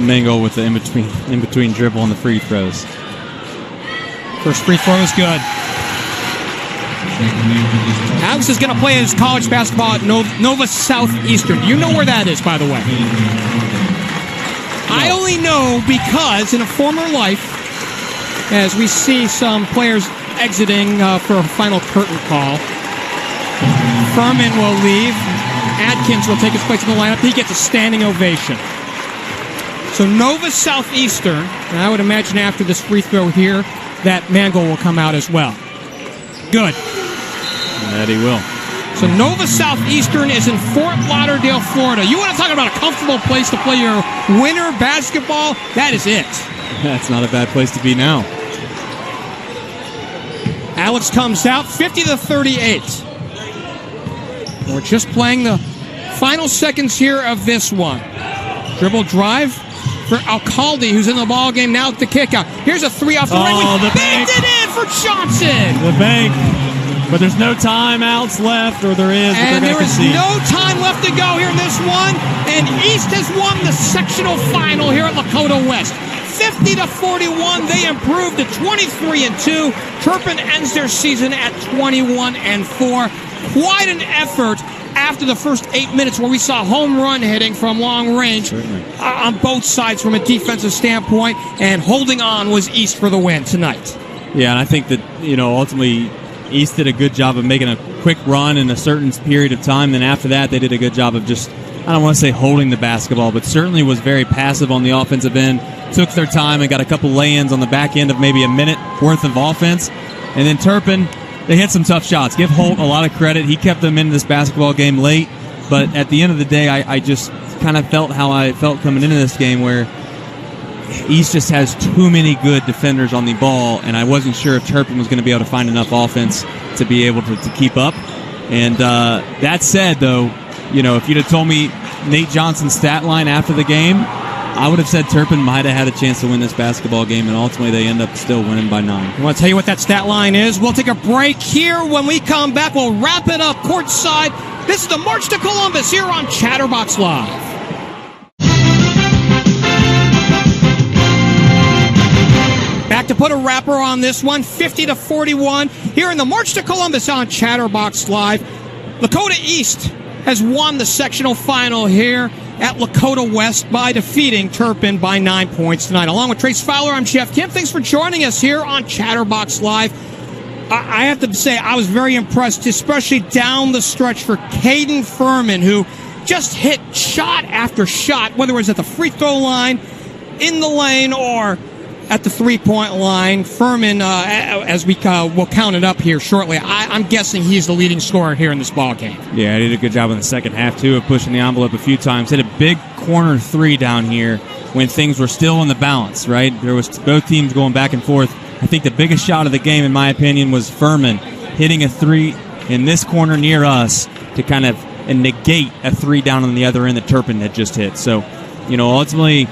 Mangold with the in between dribble and the free throws. First free throw is good. Alex is going to play his college basketball at Nova Southeastern. Do you know where that is, by the way? I only know because in a former life, as we see some players exiting for a final curtain call, Furman will leave. Adkins will take his place in the lineup. He gets a standing ovation. So Nova Southeastern, and I would imagine after this free throw here, that Mangold will come out as well. Good. That he will. So Nova Southeastern is in Fort Lauderdale, Florida. You want to talk about a comfortable place to play your winter basketball? That is it. That's not a bad place to be now. Alex comes out 50-38. We're just playing the final seconds here of this one. Dribble drive for Alcalde, who's in the ball game now at the kickout. Here's a 3 off the right. The bank. Banked it in for Johnson. The bank. But there's no timeouts left, or there is. And there is no time left to go here in this one. And East has won the sectional final here at Lakota West. 50-41. They improved to 23-2. Turpin ends their season at 21-4. Quite an effort after the first 8 minutes where we saw home run hitting from long range on both sides from a defensive standpoint, and holding on was East for the win tonight. Yeah, and I think that, ultimately East did a good job of making a quick run in a certain period of time. Then after that, they did a good job of just, I don't want to say holding the basketball, but certainly was very passive on the offensive end, took their time and got a couple lay-ins on the back end of maybe a minute worth of offense. And then Turpin, they hit some tough shots. Give Holt a lot of credit. He kept them in this basketball game late. But at the end of the day, I just kind of felt how I felt coming into this game, where East just has too many good defenders on the ball, and I wasn't sure if Turpin was going to be able to find enough offense to be able to keep up. And that said, though, if you'd have told me Nate Johnson's stat line after the game, I would have said Turpin might have had a chance to win this basketball game, and ultimately they end up still winning by 9. I want to tell you what that stat line is. We'll take a break here. When we come back, we'll wrap it up courtside. This is the March to Columbus here on Chatterbox Live. Back to put a wrapper on this one, 50-41 here in the March to Columbus on Chatterbox Live. Lakota East has won the sectional final here at Lakota West by defeating Turpin by 9 points tonight. Along with Trace Fowler, I'm Geoff Kim. Thanks for joining us here on Chatterbox Live. I have to say, I was very impressed, especially down the stretch for Caden Furman, who just hit shot after shot, whether it was at the free throw line, in the lane, or at the three-point line. Furman, as we will count it up here shortly, I'm guessing he's the leading scorer here in this ball game. Yeah, he did a good job in the second half, too, of pushing the envelope a few times. Hit a big corner three down here when things were still in the balance, right? There was both teams going back and forth. I think the biggest shot of the game, in my opinion, was Furman hitting a three in this corner near us to kind of negate a three down on the other end that Turpin had just hit. So, ultimately,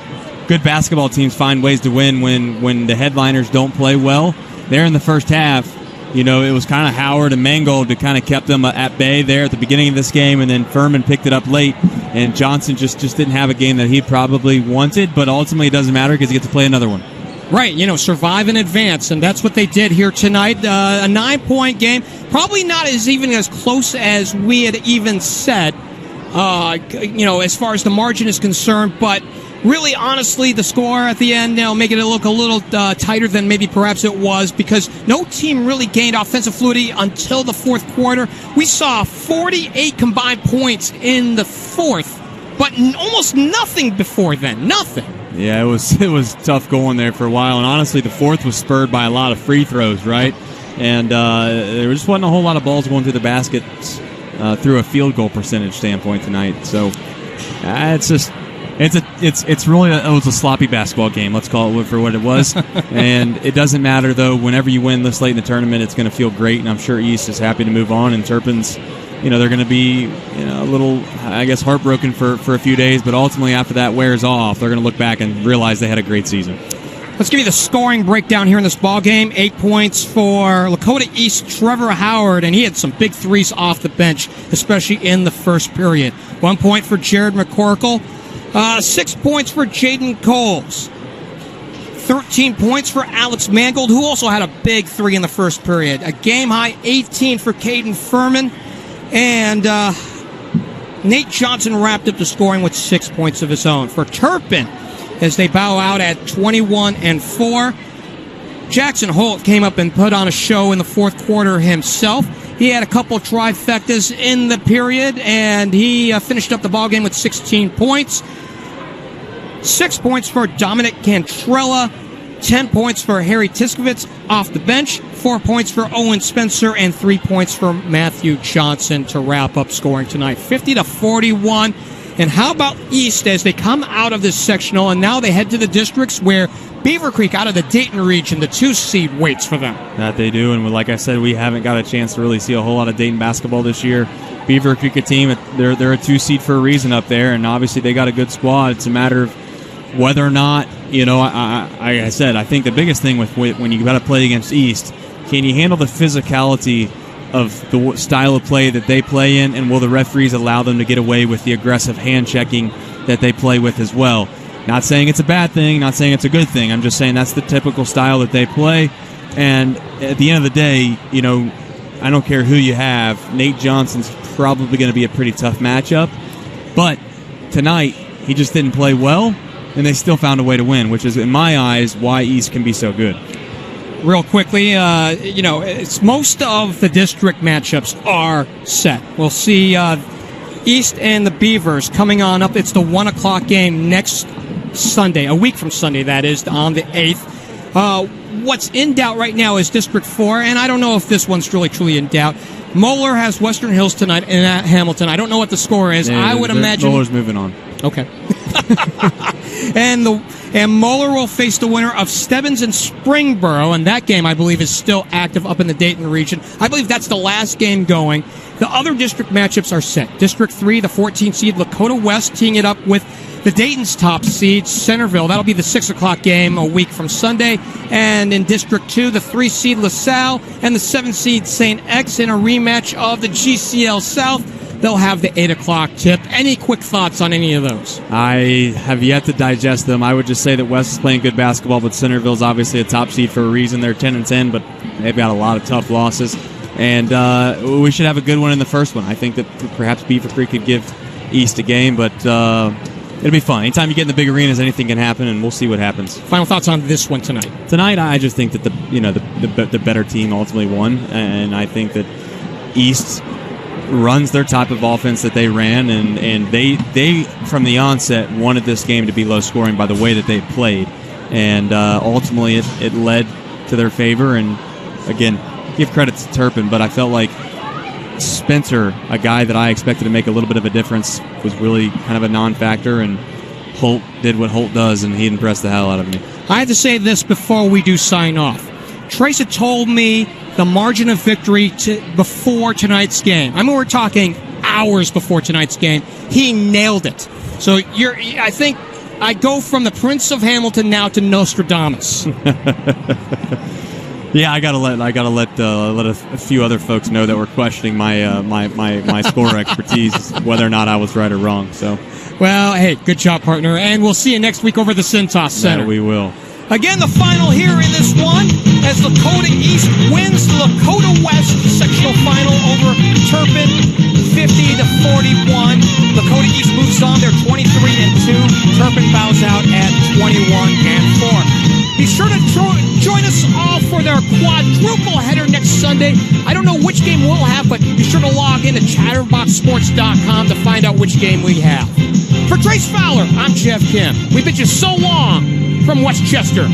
good basketball teams find ways to win when the headliners don't play well. There in the first half, it was kind of Howard and Mangold that kind of kept them at bay there at the beginning of this game, and then Furman picked it up late, and Johnson just didn't have a game that he probably wanted, but ultimately it doesn't matter because he gets to play another one. Right, survive in advance, and that's what they did here tonight. A 9-point game, probably not even as close as we had even said, as far as the margin is concerned, but really, honestly, the score at the end now making it look a little tighter than maybe perhaps it was, because no team really gained offensive fluidity until the fourth quarter. We saw 48 combined points in the fourth, but almost nothing before then. Nothing. Yeah, it was tough going there for a while, and honestly, the fourth was spurred by a lot of free throws, right? And there just wasn't a whole lot of balls going through the basket through a field goal percentage standpoint tonight. So It's really it was a sloppy basketball game. Let's call it for what it was. And it doesn't matter, though. Whenever you win this late in the tournament, it's going to feel great, and I'm sure East is happy to move on. And Turpin's, they're going to be a little, I guess, heartbroken for a few days, but ultimately after that wears off, they're going to look back and realize they had a great season. Let's give you the scoring breakdown here in this ball game. 8 points for Lakota East, Trevor Howard, and he had some big threes off the bench, especially in the first period. 1 point for Jared McCorkle. 6 points for Jaden Coles. 13 points for Alex Mangold, who also had a big three in the first period. A game-high 18 for Caden Furman. And Nate Johnson wrapped up the scoring with 6 points of his own. For Turpin, as they bow out at 21-4. Jackson Holt came up and put on a show in the fourth quarter himself. He had a couple trifectas in the period, and he finished up the ballgame with 16 points. 6 points for Dominic Cantrella. 10 points for Harry Tiskovitz off the bench. 4 points for Owen Spencer, and 3 points for Matthew Johnson to wrap up scoring tonight. 50-41. And how about East as they come out of this sectional, and now they head to the districts where Beaver Creek out of the Dayton region, the 2 seed, waits for them. That they do, and like I said, we haven't got a chance to really see a whole lot of Dayton basketball this year. Beaver Creek, a team, they're a 2 seed for a reason up there, and obviously they got a good squad. It's a matter of whether or not, I said, I think the biggest thing with when you got to play against East, can you handle the physicality of the style of play that they play in, and will the referees allow them to get away with the aggressive hand checking that they play with as well? Not saying it's a bad thing, not saying it's a good thing. I'm just saying that's the typical style that they play. And at the end of the day, I don't care who you have. Nate Johnson's probably going to be a pretty tough matchup. But tonight, he just didn't play well, and they still found a way to win, which is, in my eyes, why East can be so good. Real quickly, it's most of the district matchups are set. We'll see East and the Beavers coming on up. It's the 1 o'clock game next Sunday, a week from Sunday, that is, on the 8th. What's in doubt right now is District 4, and I don't know if this one's really truly in doubt. Moeller has Western Hills tonight and at Hamilton. I don't know what the score is. Yeah, I would imagine Moeller's moving on. Okay. And Moeller will face the winner of Stebbins and Springboro, and that game, I believe, is still active up in the Dayton region. I believe that's the last game going. The other district matchups are set. District 3, the 14th seed Lakota West, teeing it up with the Dayton's top seed, Centerville. That'll be the 6 o'clock game a week from Sunday. And in District 2, the 3 seed LaSalle and the 7 seed St. X in a rematch of the GCL South. They'll have the 8 o'clock tip. Any quick thoughts on any of those? I have yet to digest them. I would just say that West is playing good basketball, but Centerville's obviously a top seed for a reason. They're 10-10, but they've got a lot of tough losses. And we should have a good one in the first one. I think that perhaps Beaver Creek could give East a game, but it'll be fun. Anytime you get in the big arenas, anything can happen, and we'll see what happens. Final thoughts on this one tonight? Tonight, I just think that the better team ultimately won, and I think that East runs their type of offense that they ran, and they from the onset wanted this game to be low scoring by the way that they played, and ultimately it led to their favor. And again, give credit to Turpin, but I felt like Spencer, a guy that I expected to make a little bit of a difference, was really kind of a non-factor, and Holt did what Holt does, and he impressed the hell out of me. I have to say this before we do sign off. Trace had told me the margin of victory before tonight's game. I mean, we're talking hours before tonight's game. He nailed it. So I think I go from the Prince of Hamilton now to Nostradamus. Yeah, I gotta let a few other folks know that we're questioning my score expertise, whether or not I was right or wrong. So, well, hey, good job, partner, and we'll see you next week over the Cintas Center. That we will. Again, the final here in this one, as Lakota East wins the Lakota West sectional final over Turpin, 50-41. Lakota East moves on; they're 23-2. Turpin bows out at 21-4. Be sure to join us all for their quadruple header next Sunday. I don't know which game we'll have, but be sure to log in to chatterboxsports.com to find out which game we have. For Trace Fowler, I'm Geoff Kim. We bid you so long from Westchester.